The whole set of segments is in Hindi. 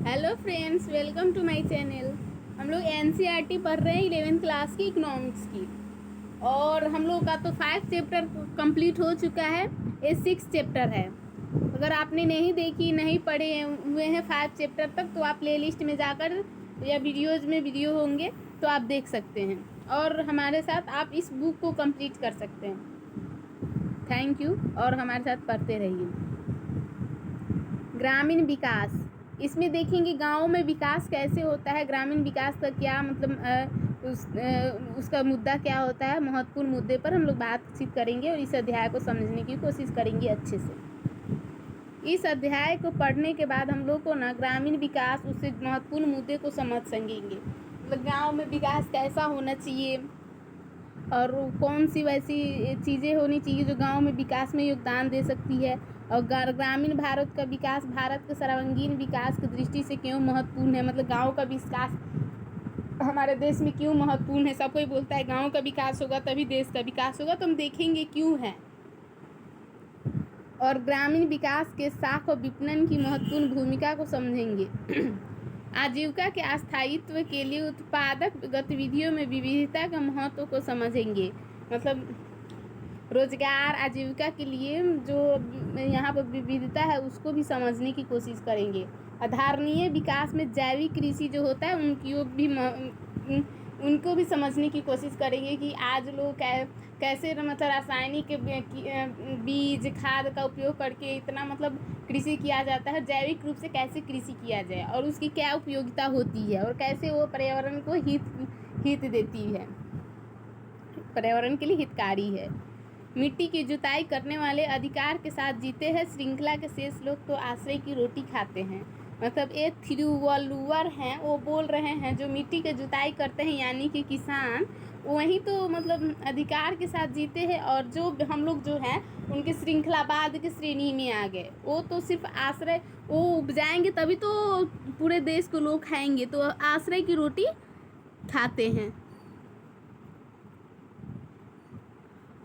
Hello friends, welcome to my channel. हम लोग एनसीईआरटी पढ़ रहे हैं 11th क्लास की इकोनॉमिक्स की। और हम लोग का तो 5 चैप्टर कंप्लीट हो चुका है, ये 6 चैप्टर है। अगर आपने नहीं देखी, नहीं पढ़े हुए हैं 5 चैप्टर तक, तो आप प्लेलिस्ट में जाकर या वीडियोज़ में वीडियो होंगे तो आप देख सकते हैं और हमारे साथ आप इस बुक को कंप्लीट कर सकते हैं। थैंक यू, और हमारे साथ पढ़ते रहिए। ग्रामीण विकास, इसमें देखेंगे गाँव में विकास कैसे होता है, ग्रामीण विकास का क्या मतलब उसका मुद्दा क्या होता है। महत्वपूर्ण मुद्दे पर हम लोग बातचीत करेंगे और इस अध्याय को समझने की कोशिश करेंगे अच्छे से। इस अध्याय को पढ़ने के बाद हम लोग को ना ग्रामीण विकास, उससे महत्वपूर्ण मुद्दे को समझ सकेंगे। मतलब गाँव में विकास कैसा होना चाहिए और कौन सी वैसी चीज़ें होनी चाहिए जो गांव में विकास में योगदान दे सकती है। और ग्रामीण भारत का विकास भारत के सर्वांगीण विकास की दृष्टि से क्यों महत्वपूर्ण है। मतलब गांव का विकास हमारे देश में क्यों महत्वपूर्ण है। सब कोई बोलता है गांव का विकास होगा तभी देश का विकास होगा, तो हम देखेंगे क्यों है। और ग्रामीण विकास के साख और विपणन की महत्वपूर्ण भूमिका को समझेंगे। आजीविका के अस्थायित्व के लिए उत्पादक गतिविधियों में विविधता के महत्व को समझेंगे। मतलब रोजगार आजीविका के लिए जो यहाँ पर विविधता है उसको भी समझने की कोशिश करेंगे। आधारणीय विकास में जैविक कृषि जो होता है उनको भी समझने की कोशिश करेंगे कि आज लोग कैसे मतलब रासायनिक बीज खाद का उपयोग करके इतना मतलब कृषि किया जाता है, जैविक रूप से कैसे कृषि किया जाए और उसकी क्या उपयोगिता होती है और कैसे वो पर्यावरण को हित देती है, पर्यावरण के लिए हितकारी है। मिट्टी की जुताई करने वाले अधिकार के साथ जीते हैं, श्रृंखला के शेष लोग तो आश्रय की रोटी खाते हैं। मतलब एक थिरुवल्लुवर हैं, वो बोल रहे हैं जो मिट्टी की जुताई करते हैं यानी कि किसान, वही तो मतलब अधिकार के साथ जीते हैं। और जो हम लोग जो हैं उनके श्रृंखलावाद की श्रेणी में आ गए। वो तो सिर्फ आश्रय, वो उपजाएंगे तभी तो पूरे देश को लोग खाएंगे, तो आश्रय की रोटी खाते हैं।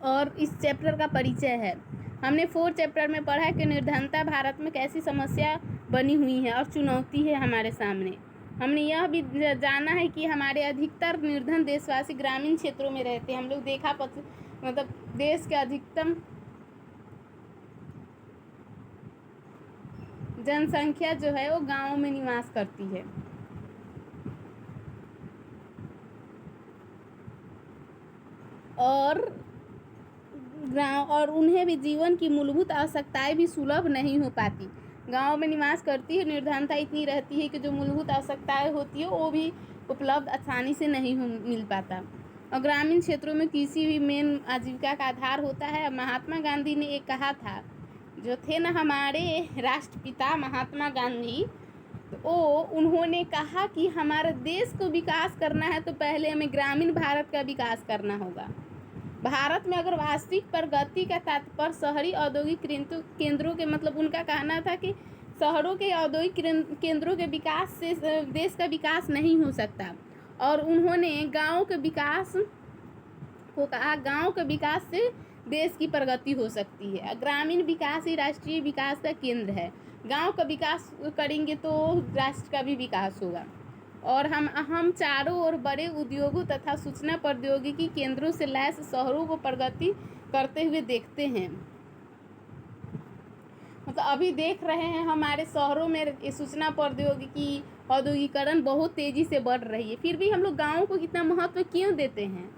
और इस चैप्टर का परिचय है। हमने 4 चैप्टर में पढ़ा है कि निर्धनता भारत में कैसी समस्या बनी हुई है और चुनौती है हमारे सामने। हमने यह भी जाना है कि हमारे अधिकतर निर्धन देशवासी ग्रामीण क्षेत्रों में रहते हैं। हम लोग देखा मतलब देश के अधिकतम जनसंख्या जो है वो गाँव में निवास करती है। और उन्हें भी जीवन की मूलभूत आवश्यकताएं भी सुलभ नहीं हो पाती। गांव में निवास करती है, निर्धनता इतनी रहती है कि जो मूलभूत आवश्यकताएं होती है वो भी उपलब्ध आसानी से नहीं मिल पाता। और ग्रामीण क्षेत्रों में कृषि भी मेन आजीविका का आधार होता है। महात्मा गांधी ने एक कहा था, जो थे ना हमारे राष्ट्रपिता महात्मा गांधी, तो उन्होंने कहा कि हमारे देश को विकास करना है तो पहले हमें ग्रामीण भारत का विकास करना होगा। भारत में अगर वास्तविक प्रगति का तात्पर्य शहरी औद्योगिक केंद्रों के, मतलब उनका कहना था कि शहरों के औद्योगिक केंद्रों के विकास से देश का विकास नहीं हो सकता। और उन्होंने गांव के विकास को कहा, गांव के विकास से देश की प्रगति हो सकती है। ग्रामीण विकास ही राष्ट्रीय विकास का केंद्र है। गांव का विकास करेंगे तो राष्ट्र का भी विकास होगा। और हम चारों ओर बड़े उद्योगों तथा सूचना प्रौद्योगिकी केंद्रों से लैस शहरों को प्रगति करते हुए देखते हैं। मतलब अभी देख रहे हैं हमारे शहरों में सूचना प्रौद्योगिकी, औद्योगिकरण बहुत तेज़ी से बढ़ रही है, फिर भी हम लोग गाँव को कितना महत्व क्यों देते हैं,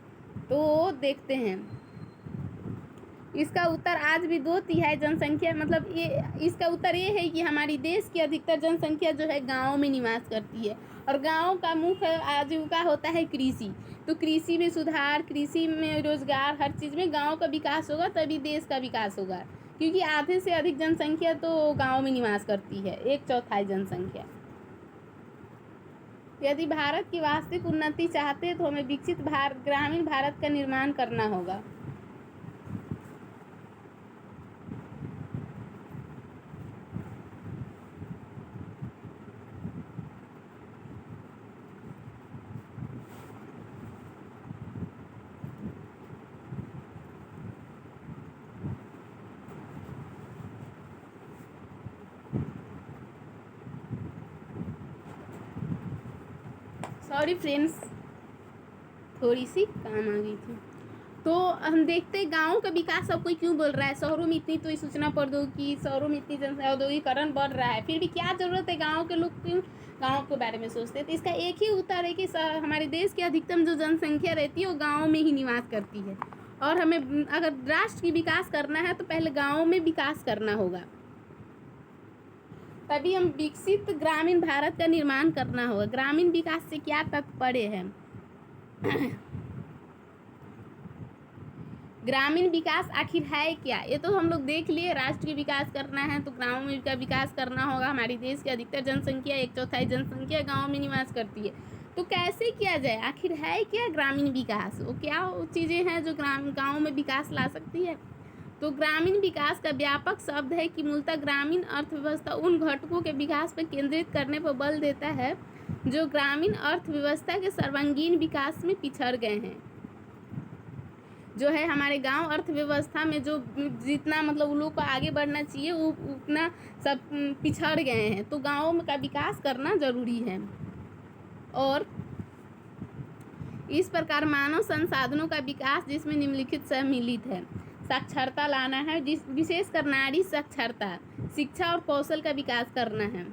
तो देखते हैं। इसका उत्तर आज भी 2/3 जनसंख्या, मतलब ये इसका उत्तर ये है कि हमारी देश की अधिकतर जनसंख्या जो है गाँव में निवास करती है और गाँव का मुख्य आजीविका होता है कृषि। तो कृषि में सुधार, कृषि में रोजगार, हर चीज़ में गाँव का विकास होगा तभी देश का विकास होगा, क्योंकि आधे से अधिक जनसंख्या तो गाँव में निवास करती है, 1/4 जनसंख्या। यदि भारत की वास्तविक उन्नति चाहते हैं तो हमें विकसित ग्रामीण भारत का निर्माण करना होगा। सॉरी फ्रेंड्स, थोड़ी सी काम आ गई थी। तो हम देखते हैं गाँव का विकास सब कोई क्यों बोल रहा है, शहरों में इतनी तो सूचना प्रौद्योगिकी, शहरों में इतनी औद्योगिकरण बढ़ रहा है, फिर भी क्या ज़रूरत है, गाँव के लोग क्यों गाँव के बारे में सोचते हैं। तो इसका एक ही उत्तर है कि हमारे देश की अधिकतम जो जनसंख्या रहती है वो गाँव में ही निवास करती है, और हमें अगर राष्ट्र की विकास करना है तो पहले गाँव में विकास करना होगा, तभी हम विकसित ग्रामीण भारत का निर्माण करना होगा। ग्रामीण विकास से क्या तात्पर्य है? ग्रामीण विकास आखिर है क्या, ये तो हम लोग देख लिए। राष्ट्र की विकास करना है तो गाँव में का विकास करना होगा। हमारी देश की अधिकतर जनसंख्या 1/4 जनसंख्या गाँव में निवास करती है, तो कैसे किया जाए, आखिर है क्या ग्रामीण विकास, वो क्या चीज़ें हैं जो गाँव में विकास ला सकती है। तो ग्रामीण विकास का व्यापक शब्द है कि मूलतः ग्रामीण अर्थव्यवस्था उन घटकों के विकास पर केंद्रित करने पर बल देता है जो ग्रामीण अर्थव्यवस्था के सर्वांगीण विकास में पिछड़ गए हैं। जो है हमारे गांव अर्थव्यवस्था में जो जितना मतलब उन लोगों को आगे बढ़ना चाहिए वो उतना सब पिछड़ गए हैं, तो गाँव का विकास करना ज़रूरी है। और इस प्रकार मानव संसाधनों का विकास जिसमें निम्नलिखित सम्मिलित है: साक्षरता लाना है, विशेषकर नारी साक्षरता, शिक्षा और कौशल का विकास करना है,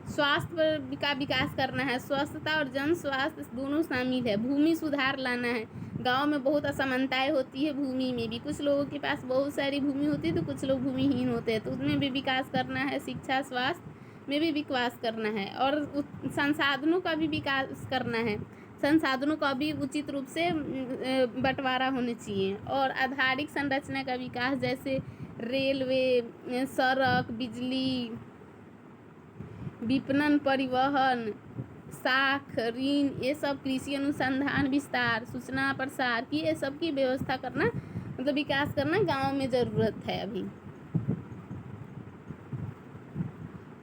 स्वास्थ्य का विकास करना है, स्वस्थता और जन स्वास्थ्य दोनों शामिल है, भूमि सुधार लाना है। गांव में बहुत असमानताएं होती है भूमि में भी, कुछ लोगों के पास बहुत सारी भूमि होती है तो कुछ लोग भूमिहीन होते हैं, तो उसमें भी विकास करना है। शिक्षा स्वास्थ्य में भी विकास करना है, और संसाधनों का भी विकास करना है, संसाधनों का भी उचित रूप से बंटवारा होने चाहिए। और आधारिक संरचना का विकास जैसे रेलवे, सड़क, बिजली, विपणन, परिवहन, साख, ऋण, ये सब, कृषि अनुसंधान विस्तार, सूचना प्रसार की ये सब की व्यवस्था करना, मतलब विकास करना गांव में ज़रूरत है अभी।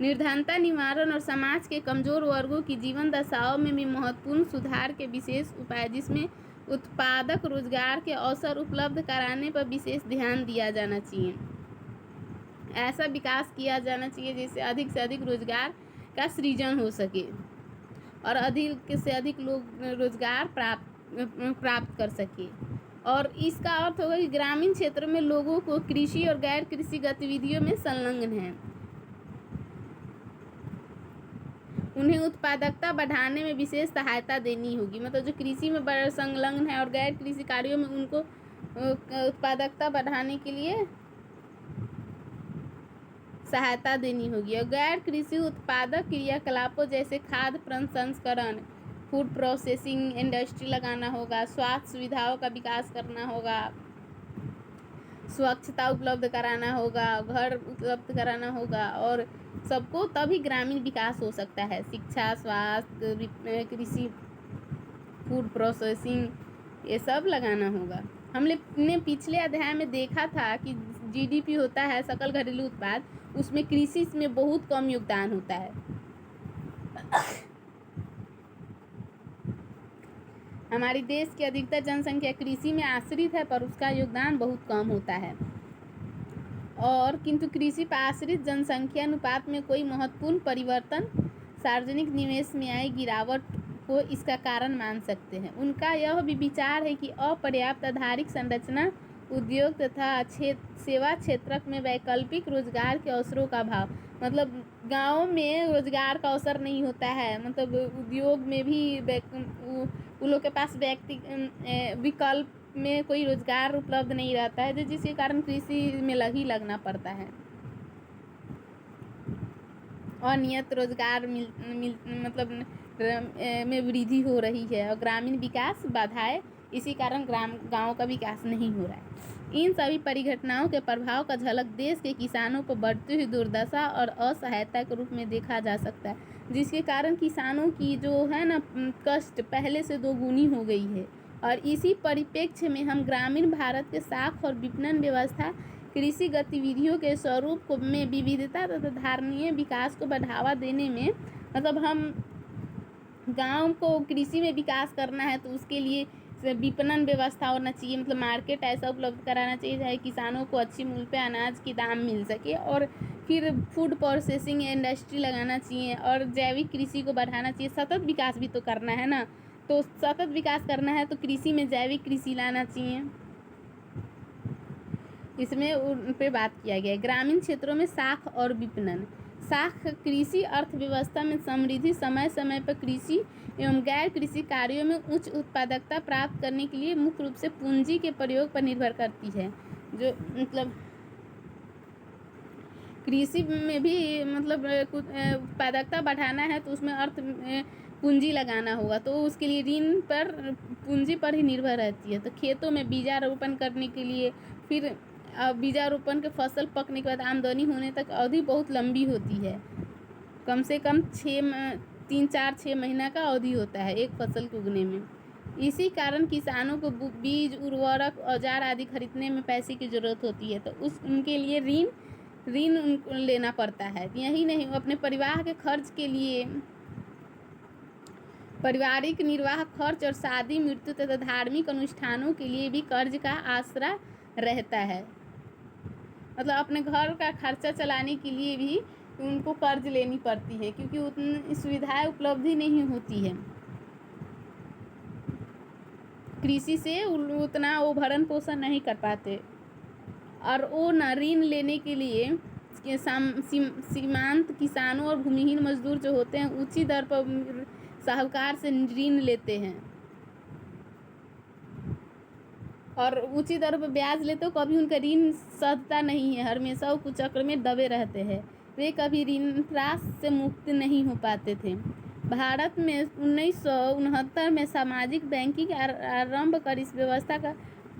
निर्धनता निवारण और समाज के कमज़ोर वर्गों की जीवन दशाओं में भी महत्वपूर्ण सुधार के विशेष उपाय, जिसमें उत्पादक रोजगार के अवसर उपलब्ध कराने पर विशेष ध्यान दिया जाना चाहिए। ऐसा विकास किया जाना चाहिए जिससे अधिक से अधिक रोजगार का सृजन हो सके और अधिक से अधिक लोग रोजगार प्राप्त कर सके। और इसका अर्थ होगा कि ग्रामीण क्षेत्रों में लोगों को कृषि और गैर कृषि गतिविधियों में संलग्न हैं, उन्हें उत्पादकता बढ़ाने में विशेष सहायता देनी होगी। मतलब जो कृषि में संलग्न है और गैर कृषि कार्यों में उनको उत्पादकता बढ़ाने के लिए सहायता देनी होगी। और गैर कृषि उत्पादक क्रियाकलापों जैसे खाद्य प्रसंस्करण, फूड प्रोसेसिंग इंडस्ट्री लगाना होगा, स्वास्थ्य सुविधाओं का विकास करना होगा, स्वच्छता उपलब्ध कराना होगा, घर उपलब्ध कराना होगा, और सबको तभी ग्रामीण विकास हो सकता है। शिक्षा, स्वास्थ्य, कृषि, फूड प्रोसेसिंग, ये सब लगाना होगा। हमने पिछले अध्याय में देखा था कि जीडीपी होता है सकल घरेलू उत्पाद, उसमें कृषि में बहुत कम योगदान होता है। हमारी देश की अधिकतर जनसंख्या कृषि में आश्रित है, पर उसका योगदान बहुत कम होता है। और किंतु कृषि पर आश्रित जनसंख्या अनुपात में कोई महत्वपूर्ण परिवर्तन सार्वजनिक निवेश में आई गिरावट को इसका कारण मान सकते हैं। उनका यह भी विचार है कि अपर्याप्त आधारिक संरचना, उद्योग तथा सेवा क्षेत्र में वैकल्पिक रोजगार के अवसरों का अभाव, मतलब गाँव में रोजगार का अवसर नहीं होता है, मतलब उद्योग में भी उन लोग के पास विकल्प में कोई रोजगार उपलब्ध नहीं रहता है, जिसके कारण कृषि में लगना पड़ता है। अनियत रोजगार मतलब में वृद्धि हो रही है और ग्रामीण विकास बाधाएं, इसी कारण गाँव का विकास नहीं हो रहा है। इन सभी परिघटनाओं के प्रभाव का झलक देश के किसानों पर बढ़ती हुई दुर्दशा और असहायता के रूप में देखा जा सकता है, जिसके कारण किसानों की जो है ना कष्ट पहले से दोगुनी हो गई है। और इसी परिप्रेक्ष्य में हम ग्रामीण भारत के साख और विपणन व्यवस्था, कृषि गतिविधियों के स्वरूप में विविधता तथा धारणीय विकास को बढ़ावा देने में, मतलब हम गांव को कृषि में विकास करना है तो उसके लिए विपणन व्यवस्था होना चाहिए, मतलब मार्केट ऐसा उपलब्ध कराना चाहिए जहाँ किसानों को अच्छी मूल्य पे अनाज की दाम मिल सके और फिर फूड प्रोसेसिंग इंडस्ट्री लगाना चाहिए और जैविक कृषि को बढ़ाना चाहिए। सतत विकास भी तो करना है ना, तो सतत विकास करना है तो कृषि में जैविक कृषि लाना चाहिए। इसमें उन पे बात किया गया है। ग्रामीण क्षेत्रों में साख और विपणन। साख कृषि अर्थव्यवस्था में समृद्धि, समय समय पर कृषि एवं गैर कृषि कार्यों में उच्च उत्पादकता प्राप्त करने के लिए मुख्य रूप से पूंजी के प्रयोग पर निर्भर करती है। जो मतलब कृषि में भी मतलब कुछ उत्पादकता बढ़ाना है तो उसमें पूंजी लगाना होगा, तो उसके लिए ऋण पर पूंजी पर ही निर्भर रहती है। तो खेतों में बीजारोपण करने के लिए, फिर बीजारोपण के फसल पकने के बाद आमदनी होने तक अवधि बहुत लंबी होती है। कम से कम 3-4-6 महीना का अवधि होता है एक फसल के उगने में। इसी कारण किसानों को बीज, उर्वरक, औजार आदि खरीदने में पैसे की ज़रूरत होती है, तो उनके लिए ऋण उनको लेना पड़ता है। यही नहीं, अपने परिवार के खर्च के लिए, पारिवारिक निर्वाह खर्च और शादी, मृत्यु तथा धार्मिक अनुष्ठानों के लिए भी कर्ज का आसरा रहता है। मतलब अपने घर का खर्चा चलाने के लिए भी उनको कर्ज लेनी पड़ती है, क्योंकि उतनी सुविधाएं उपलब्ध ही नहीं होती है। कृषि से उतना वो भरण पोषण नहीं कर पाते, और वो न ऋण लेने के लिए सीमांत किसानों और भूमिहीन मजदूर जो होते हैं ऊंची दर पर साहूकार से ऋण लेते हैं, और ऊंची दर पर ब्याज लेते हो, कभी उनका ऋण सधता नहीं है, हमेशा वो कुचक्र में दबे रहते हैं, वे कभी ऋण त्रास से मुक्त नहीं हो पाते थे। भारत में 1969 में सामाजिक बैंकिंग आरंभ कर इस व्यवस्था का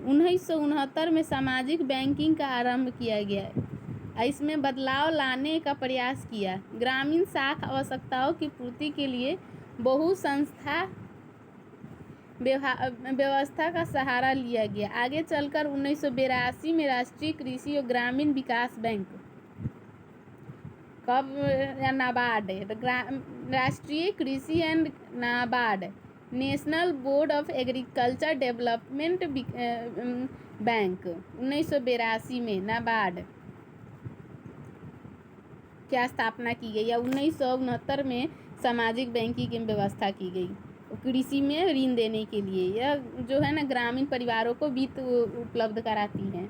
1969 में सामाजिक बैंकिंग का आरंभ किया गया। इसमें बदलाव लाने का प्रयास किया। ग्रामीण साख आवश्यकताओं की पूर्ति के लिए बहु संस्था व्यवस्था का सहारा लिया गया। आगे चलकर 1982 में राष्ट्रीय कृषि और ग्रामीण विकास बैंक, कब या नाबार्ड, राष्ट्रीय कृषि and NABARD, national board of agriculture development bank 1982 में नाबार्ड क्या स्थापना की गई, या 1969 में सामाजिक बैंकिंग की व्यवस्था की गई कृषि में ऋण देने के लिए। यह जो है ना ग्रामीण परिवारों को वित्त उपलब्ध कराती है।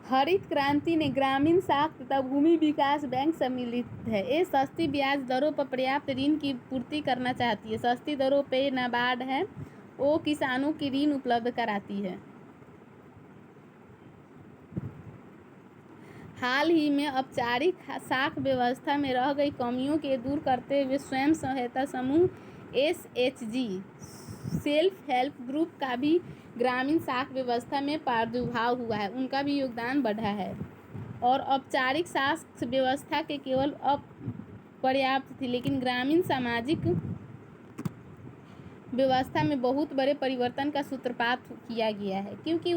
हरित क्रांति ने ग्रामीण साख तथा भूमि विकास बैंक सम्मिलित है। ये सस्ती ब्याज दरों पर पर्याप्त ऋण की पूर्ति करना चाहती है। सस्ती दरों पे नाबार्ड है, वो किसानों की ऋण उपलब्ध कराती है। हाल ही में औपचारिक साख व्यवस्था में रह गई कमियों के दूर करते हुए स्वयं सहायता समूह SHG सेल्फ हेल्प ग्रुप का भी ग्रामीण साख व्यवस्था में प्रादुर्भाव हुआ है, उनका भी योगदान बढ़ा है। और औपचारिक साख व्यवस्था के केवल अपर्याप्त थी, लेकिन ग्रामीण सामाजिक व्यवस्था में बहुत बड़े परिवर्तन का सूत्रपात किया गया है, क्योंकि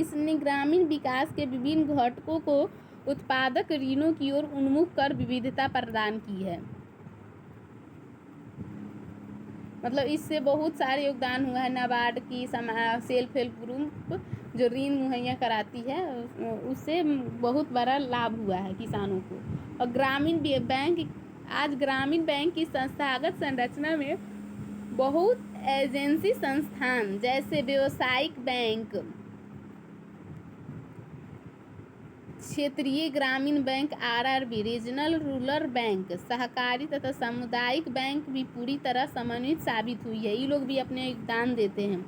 इसने ग्रामीण विकास के विभिन्न घटकों को उत्पादक ऋणों की ओर उन्मुख कर विविधता प्रदान की है। मतलब इससे बहुत सारे योगदान हुआ है। नाबार्ड की सेल्फ हेल्प ग्रुप जो ऋण मुहैया कराती है, उससे बहुत बड़ा लाभ हुआ है किसानों को। और ग्रामीण बैंक, आज ग्रामीण बैंक की संस्थागत संरचना में बहुत एजेंसी संस्थान जैसे व्यावसायिक बैंक, क्षेत्रीय ग्रामीण bank RRB, regional rural bank, सहकारी तथा सामुदायिक बैंक भी पूरी तरह समन्वित साबित हुई है। ये लोग भी अपने योगदान देते हैं।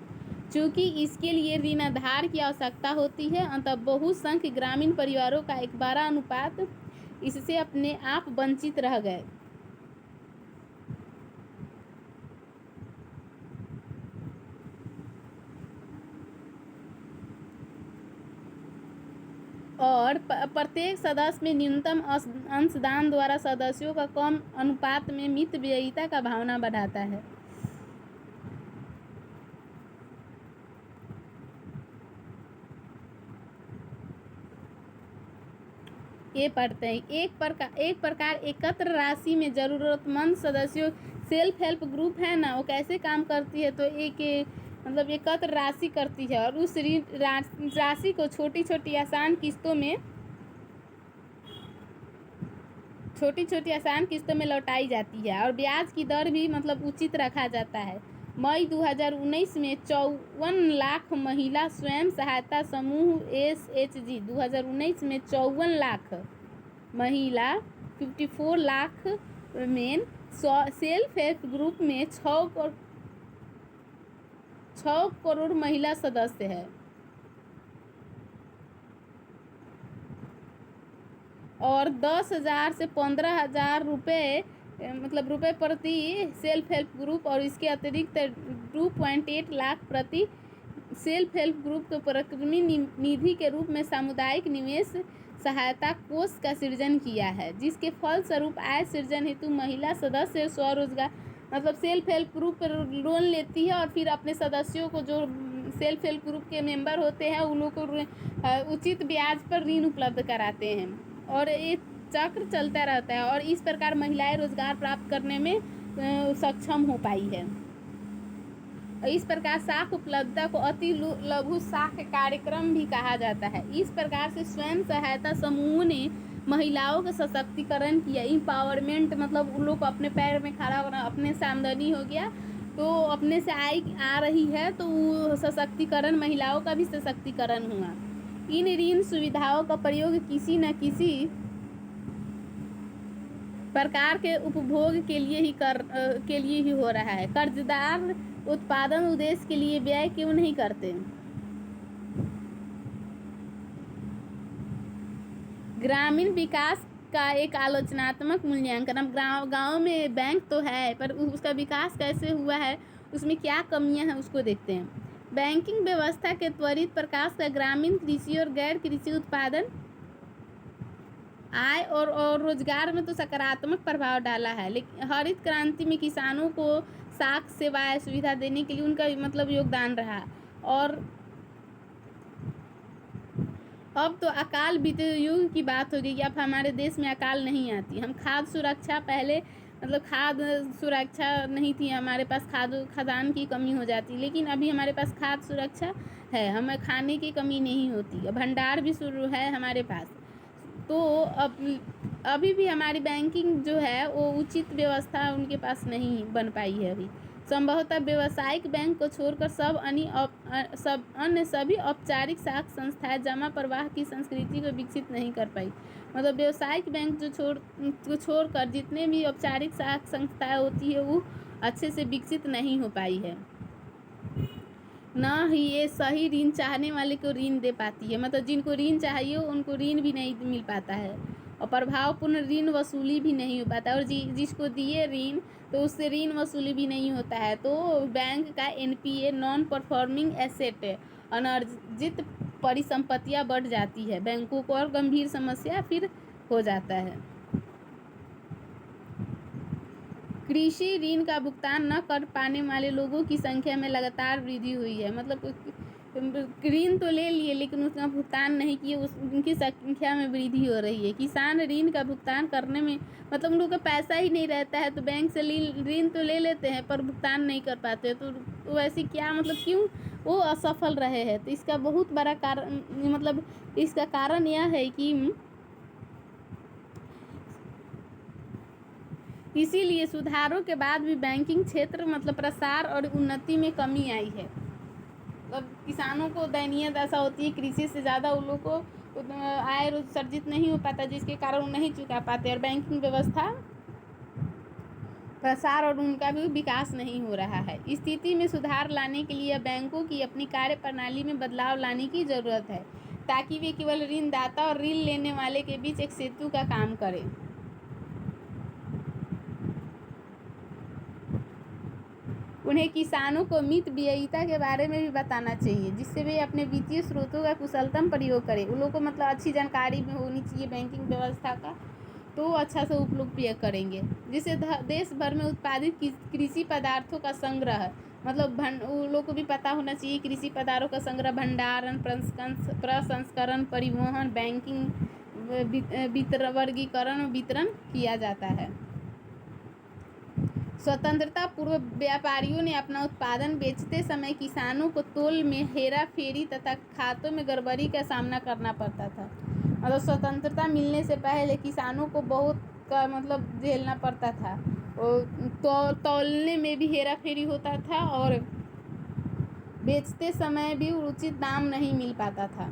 चूँकि इसके लिए ऋण आधार की आवश्यकता होती है, अतः बहुसंख्य ग्रामीण परिवारों का एक बड़ा अनुपात इससे अपने आप वंचित रह गए। और प्रत्येक सदस्य में न्यूनतम अंशदान द्वारा सदस्यों का कम अनुपात में मितव्ययिता का भावना बढ़ाता है। ये पढ़ते हैं। एक प्रकार एकत्र राशि में ज़रूरतमंद सदस्यों, सेल्फ हेल्प ग्रुप है ना, वो कैसे काम करती है, तो एक मतलब एकत्र राशि करती है और उस ऋण राशि को छोटी छोटी आसान किस्तों में लौटाई जाती है और ब्याज की दर भी मतलब उचित रखा जाता है। मई 2019 में 54 लाख महिला स्वयं सहायता समूह SHG 2019 में 54 लाख महिला 54 lakh main self help group में 6 करोड़ महिला सदस्य है और 10,000 से 15,000 रुपये मतलब रुपये प्रति सेल्फ हेल्प ग्रुप और इसके अतिरिक्त 2.8 लाख प्रति सेल्फ हेल्प ग्रुप को परिक्रमी निधि के रूप में सामुदायिक निवेश सहायता कोष का सृजन किया है, जिसके फलस्वरूप आय सृजन हेतु महिला सदस्य स्वरोजगार मतलब सेल्फ हेल्प ग्रुप पर लोन लेती है और फिर अपने सदस्यों को जो सेल्फ हेल्प ग्रुप के मेंबर होते हैं उन लोगों को उचित ब्याज पर ऋण उपलब्ध कराते हैं और ये चक्र चलता रहता है और इस प्रकार महिलाएं रोजगार प्राप्त करने में सक्षम हो पाई है। इस प्रकार साख उपलब्धता को अति लघु साख कार्यक्रम भी कहा जाता है। इस प्रकार से स्वयं सहायता समूह ने महिलाओं का सशक्तिकरण किया। इम्पावरमेंट मतलब उन लोग को अपने पैर में खड़ा होना, अपने से आमदनी हो गया तो अपने से आय आ रही है तो वो सशक्तिकरण, महिलाओं का भी सशक्तिकरण हुआ। इन ऋण सुविधाओं का प्रयोग किसी न किसी प्रकार के उपभोग के लिए ही हो रहा है। कर्जदार उत्पादन उद्देश्य के लिए व्यय क्यों नहीं करते? ग्रामीण विकास का एक आलोचनात्मक मूल्यांकन। अब गाँव में बैंक तो है पर उसका विकास कैसे हुआ है, उसमें क्या कमियां हैं उसको देखते हैं। बैंकिंग व्यवस्था के त्वरित प्रकाश का ग्रामीण कृषि और गैर कृषि उत्पादन, आय और रोजगार में तो सकारात्मक प्रभाव डाला है। लेकिन हरित क्रांति में किसानों को साख सेवाएं सुविधा देने के लिए उनका मतलब योगदान रहा। और अब तो अकाल बीते युग की बात हो गई कि अब हमारे देश में अकाल नहीं आती। हम खाद्य सुरक्षा पहले मतलब खाद्य सुरक्षा नहीं थी, हमारे पास खाद्यान्न की कमी हो जाती, लेकिन अभी हमारे पास खाद्य सुरक्षा है, हमें खाने की कमी नहीं होती, भंडार भी शुरू है हमारे पास। तो अब अभी भी हमारी बैंकिंग जो है वो उचित व्यवस्था उनके पास नहीं बन पाई है अभी। संभवतः व्यावसायिक बैंक को छोड़कर अन्य सभी औपचारिक साख संस्थाएं जमा प्रवाह की संस्कृति को विकसित नहीं कर पाई। मतलब व्यावसायिक बैंक जो छोड़कर जितने भी औपचारिक साख संस्थाएं होती है वो अच्छे से विकसित नहीं हो पाई है, न ही ये सही ऋण चाहने वाले को ऋण दे पाती है। मतलब जिनको ऋण चाहिए उनको ऋण भी नहीं मिल पाता है और प्रभावपूर्ण ऋण वसूली भी नहीं हो पाता और जिसको दिए ऋण तो उससे ऋण वसूली भी नहीं होता है। तो बैंक का NPA नॉन परफॉर्मिंग एसेट अनर्जित परिसंपत्तियां बढ़ जाती है, बैंकों को और गंभीर समस्या फिर हो जाता है। कृषि ऋण का भुगतान न कर पाने वाले लोगों की संख्या में लगातार वृद्धि हुई है। मतलब ऋण तो ले लिए लेकिन उसका भुगतान नहीं किए, उनकी संख्या में वृद्धि हो रही है। किसान ऋण का भुगतान करने में मतलब उन लोगों का पैसा ही नहीं रहता है तो बैंक से ऋण तो ले लेते हैं पर भुगतान नहीं कर पाते, तो वैसे क्या मतलब क्यों वो असफल रहे हैं। तो इसका बहुत बड़ा कारण मतलब इसका कारण यह है कि इसीलिए सुधारों के बाद भी बैंकिंग क्षेत्र मतलब प्रसार और उन्नति में कमी आई है। अब किसानों को दयनीय दशा होती है, कृषि से ज़्यादा उन लोगों को आय सर्जित नहीं हो पाता जिसके कारण वो नहीं चुका पाते और बैंकिंग व्यवस्था प्रसार और उनका भी विकास नहीं हो रहा है। स्थिति में सुधार लाने के लिए बैंकों की अपनी कार्य प्रणाली में बदलाव लाने की ज़रूरत है ताकि वे केवल ऋणदाता और ऋण लेने वाले के बीच एक सेतु का काम करें। उन्हें किसानों को मित व्ययिता के बारे में भी बताना चाहिए जिससे वे अपने वित्तीय स्रोतों का कुशलतम प्रयोग करें। उन लोगों को मतलब अच्छी जानकारी भी होनी चाहिए बैंकिंग व्यवस्था का, तो अच्छा से उपयोग करेंगे। जिससे देश भर में उत्पादित कृषि पदार्थों का संग्रह मतलब उन लोगों को भी पता होना चाहिए कृषि पदार्थों का संग्रह, भंडारण, प्रसंस्करण, परिवहन, बैंकिंग, वर्गीकरण और वितरण किया जाता है। स्वतंत्रता पूर्व व्यापारियों ने अपना उत्पादन बेचते समय किसानों को तोल में हेरा फेरी तथा खातों में गड़बड़ी का सामना करना पड़ता था। मतलब स्वतंत्रता मिलने से पहले किसानों को बहुत का मतलब झेलना पड़ता था। तौलने में भी हेरा फेरी होता था और बेचते समय भी उचित दाम नहीं मिल पाता था।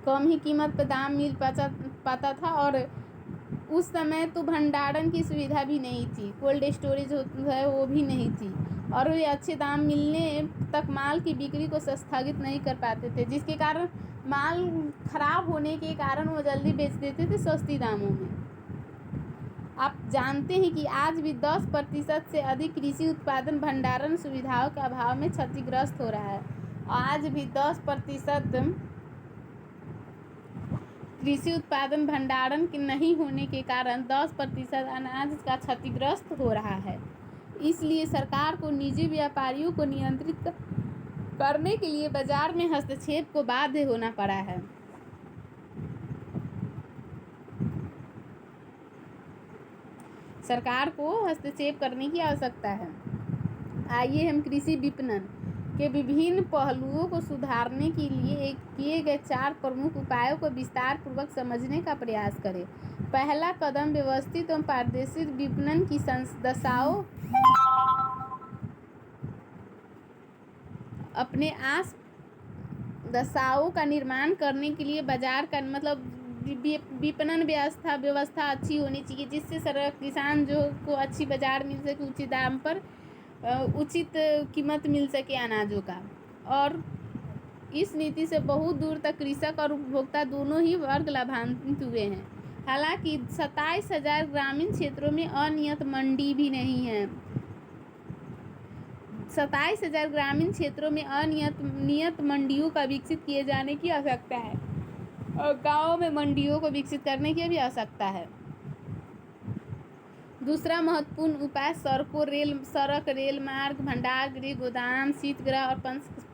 कम ही कीमत पर दाम मिल पाता था और उस समय तो भंडारण की सुविधा भी नहीं थी, कोल्ड स्टोरेज है वो भी नहीं थी और वे अच्छे दाम मिलने तक माल की बिक्री को स्थगित नहीं कर पाते थे, जिसके कारण माल खराब होने के कारण वो जल्दी बेच देते थे सस्ती दामों में। आप जानते हैं कि आज भी 10% से अधिक कृषि उत्पादन भंडारण सुविधाओं के अभाव में क्षतिग्रस्त हो रहा है। आज भी 10% कृषि उत्पादन भंडारण के नहीं होने के कारण 10% अनाज का क्षतिग्रस्त हो रहा है। इसलिए सरकार को निजी व्यापारियों को नियंत्रित करने के लिए बाजार में हस्तक्षेप को बाध्य होना पड़ा है। सरकार को हस्तक्षेप करने की आवश्यकता है। आइए हम कृषि विपणन के विभिन्न पहलुओं को सुधारने के लिए किए गए 4 प्रमुख उपायों को विस्तार पूर्वक समझने का प्रयास करें। पहला कदम व्यवस्थित एवं पारदर्शी विपणन की दशाओं अपने आस दशाओं का निर्माण करने के लिए बाजार का मतलब विपणन व्यवस्था अच्छी होनी चाहिए, जिससे किसान जो को अच्छी बाजार मिल सके, उचित दाम पर उचित कीमत मिल सके अनाजों का। और इस नीति से बहुत दूर तक कृषक और उपभोक्ता दोनों ही वर्ग लाभान्वित हुए हैं। हालांकि 27,000 ग्रामीण क्षेत्रों में अनियत मंडी भी नहीं है। 27,000 ग्रामीण क्षेत्रों में नियत मंडियों का विकसित किए जाने की आवश्यकता है और गाँव में मंडियों को विकसित करने की भी आवश्यकता है। दूसरा महत्वपूर्ण उपाय सड़क, रेल मार्ग, भंडार गृह, गोदाम, शीतगृह और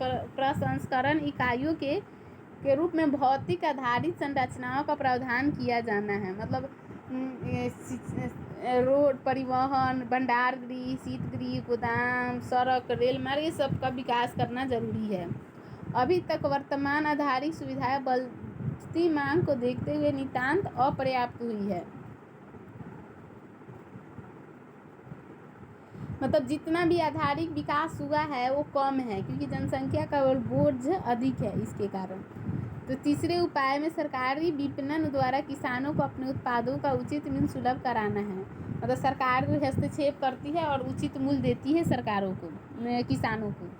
प्रसंस्करण इकाइयों के रूप में भौतिक आधारित संरचनाओं का प्रावधान किया जाना है। मतलब रोड, परिवहन, भंडार गृह, शीतगृह, गोदाम, सड़क, रेल मार्ग, ये सब का विकास करना जरूरी है। अभी तक वर्तमान आधारिक सुविधाएं बढ़ती मांग को देखते हुए नितांत अपर्याप्त हुई है। मतलब जितना भी आधारिक विकास हुआ है वो कम है, क्योंकि जनसंख्या का बोझ अधिक है इसके कारण। तो तीसरे उपाय में सरकारी विपणन द्वारा किसानों को अपने उत्पादों का उचित मूल्य सुलभ कराना है। मतलब सरकार हस्तक्षेप करती है और उचित मूल्य देती है किसानों को।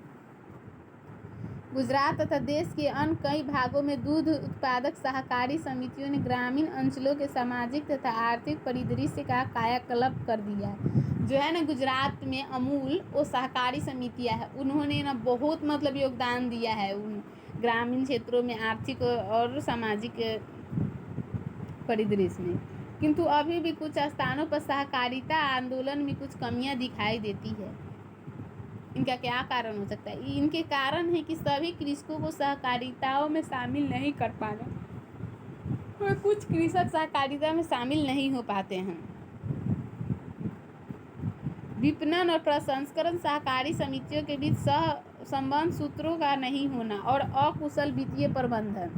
गुजरात तथा देश के अन्य कई भागों में दूध उत्पादक सहकारी समितियों ने ग्रामीण अंचलों के सामाजिक तथा आर्थिक परिदृश्य का कायाकल्प कर दिया है। जो है ना, गुजरात में अमूल वो सहकारी समितियां है, उन्होंने ना बहुत मतलब योगदान दिया है उन ग्रामीण क्षेत्रों में आर्थिक और सामाजिक परिदृश्य में। किंतु अभी भी कुछ स्थानों पर सहकारिता आंदोलन में कुछ कमियां दिखाई देती है। इनका क्या कारण हो सकता है? इनके कारण है कि सभी कृषकों को सहकारिताओं में शामिल नहीं कर पाना, और कुछ कृषक सहकारिता में शामिल नहीं हो पाते हैं। विपणन और प्रसंस्करण सहकारी समितियों के बीच संबंध सूत्रों का नहीं होना और अकुशल वित्तीय प्रबंधन।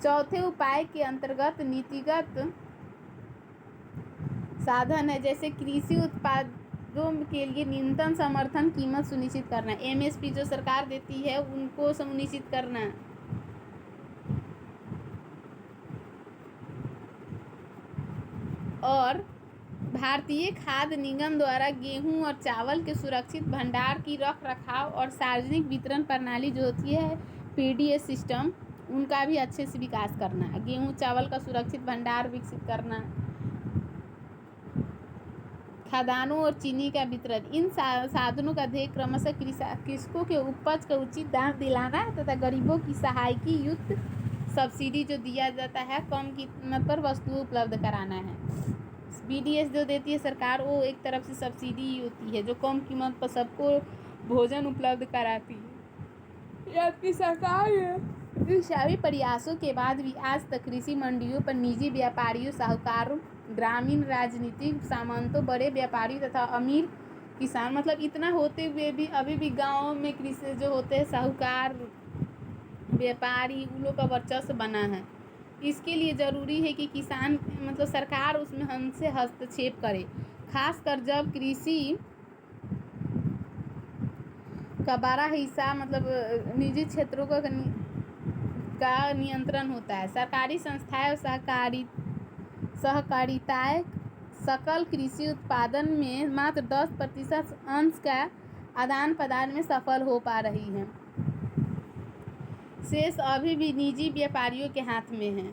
चौथे उपाय के अंतर्गत नीतिगत साधन है, जैसे कृषि उत्पादों के लिए न्यूनतम समर्थन कीमत सुनिश्चित करना, एमएसपी जो सरकार देती है उनको सुनिश्चित करना। और भारतीय खाद्य निगम द्वारा गेहूं और चावल के सुरक्षित भंडार की रखरखाव और सार्वजनिक वितरण प्रणाली जो होती है पीडीएस सिस्टम, उनका भी अच्छे से विकास करना। गेहूं चावल का सुरक्षित भंडार विकसित करना, खाद्यान्नों और चीनी का वितरण। इन साधनों का ध्येय क्रमशः कृषकों के उपज का उचित दाम दिलाना तथा गरीबों की सहायकी युक्त सब्सिडी जो दिया जाता है कम कीमत पर वस्तुएं उपलब्ध कराना है। बीडीएस जो देती है सरकार, वो एक तरफ से सब्सिडी होती है जो कम कीमत पर सबको भोजन उपलब्ध कराती है। ये आपकी सरकार है। इन सभी प्रयासों के बाद भी आज तक कृषि मंडियों पर निजी व्यापारियों, साहूकारों ग्रामीण राजनीतिक सामंतों, बड़े व्यापारी तथा अमीर किसान, मतलब इतना होते हुए भी अभी भी गाँव में कृषि जो होते हैं साहूकार व्यापारी, उन लोग का वर्चस्व बना है। इसके लिए ज़रूरी है कि किसान मतलब सरकार उसमें हमसे हस्तक्षेप करे, खासकर जब कृषि का बड़ा हिस्सा मतलब निजी क्षेत्रों का नियंत्रण होता है। सरकारी संस्थाएं और सहकारिताएं सकल कृषि उत्पादन में मात्र 10% अंश का आदान प्रदान में सफल हो पा रही हैं। शेष अभी भी निजी व्यापारियों के हाथ में है।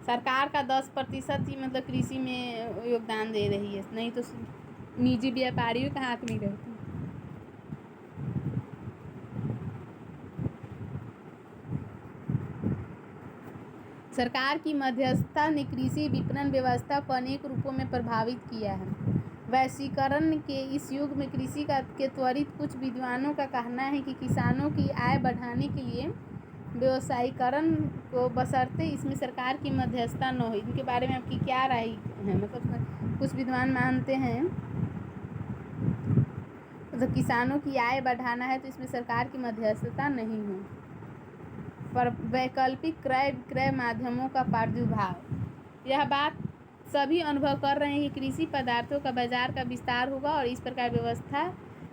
सरकार का 10% ही मतलब कृषि में योगदान दे रही है, नहीं तो निजी व्यापारियों के हाथ में रहती है। सरकार की मध्यस्थता ने कृषि विपणन व्यवस्था को अनेक रूपों में प्रभावित किया है। वैश्वीकरण के इस युग में कृषि के त्वरित कुछ विद्वानों का कहना है कि किसानों की आय बढ़ाने के लिए व्यवसायीकरण को बशर्ते इसमें सरकार की मध्यस्थता न हो। इनके बारे में आपकी क्या राय है? मतलब कुछ विद्वान मानते हैं मतलब किसानों की आय बढ़ाना है तो इसमें सरकार की मध्यस्थता नहीं हो। पर वैकल्पिक क्रय विक्रय माध्यमों का प्रादुर्भाव, यह बात सभी अनुभव कर रहे हैं कि कृषि पदार्थों का बाजार का विस्तार होगा और इस प्रकार व्यवस्था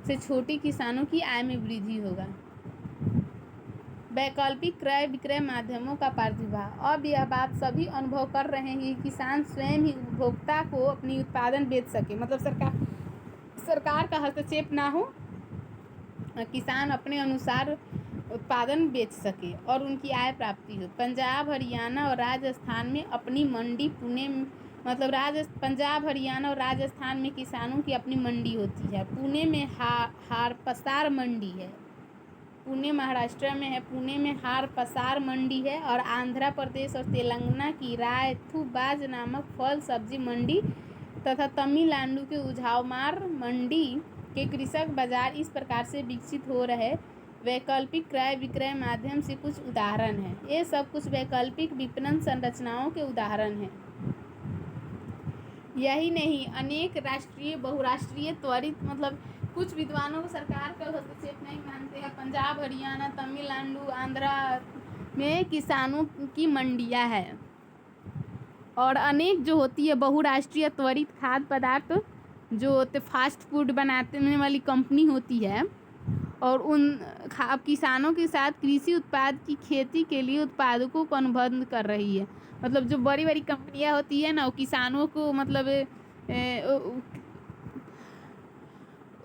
से छोटी किसानों की आय में वृद्धि होगा। वैकल्पिक क्रय विक्रय माध्यमों का प्रादुर्भाव, अब यह बात सभी अनुभव कर रहे हैं कि किसान स्वयं ही उपभोक्ता को अपनी उत्पादन बेच सके, मतलब सरकार का हस्तक्षेप ना हो, किसान अपने अनुसार उत्पादन बेच सके और उनकी आय प्राप्ति हो। पंजाब हरियाणा और राजस्थान में अपनी मंडी, पंजाब हरियाणा और राजस्थान में किसानों की अपनी मंडी होती है। पुणे में हार-पसार मंडी है, पुणे महाराष्ट्र में है, पुणे में हार-पसार मंडी है। और आंध्र प्रदेश और तेलंगाना की रायथुबाज नामक फल सब्जी मंडी तथा तमिलनाडु के उझावमार मंडी के कृषक बाजार इस प्रकार से विकसित हो रहे। वैकल्पिक क्रय विक्रय माध्यम से कुछ उदाहरण हैं। ये सब कुछ वैकल्पिक विपणन संरचनाओं के उदाहरण हैं। यही नहीं, अनेक राष्ट्रीय बहुराष्ट्रीय त्वरित मतलब कुछ विद्वानों को सरकार का हस्तक्षेप नहीं मानते हैं। पंजाब हरियाणा तमिलनाडु आंध्र में किसानों की मंडियां हैं और अनेक जो होती है बहुराष्ट्रीय त्वरित खाद्य पदार्थ जो होते फास्ट फूड बनाने वाली कंपनी होती है और उन किसानों के साथ कृषि उत्पाद की खेती के लिए उत्पादकों को अनुबंध कर रही है। मतलब जो बड़ी बड़ी कंपनियां होती है ना, वो किसानों को मतलब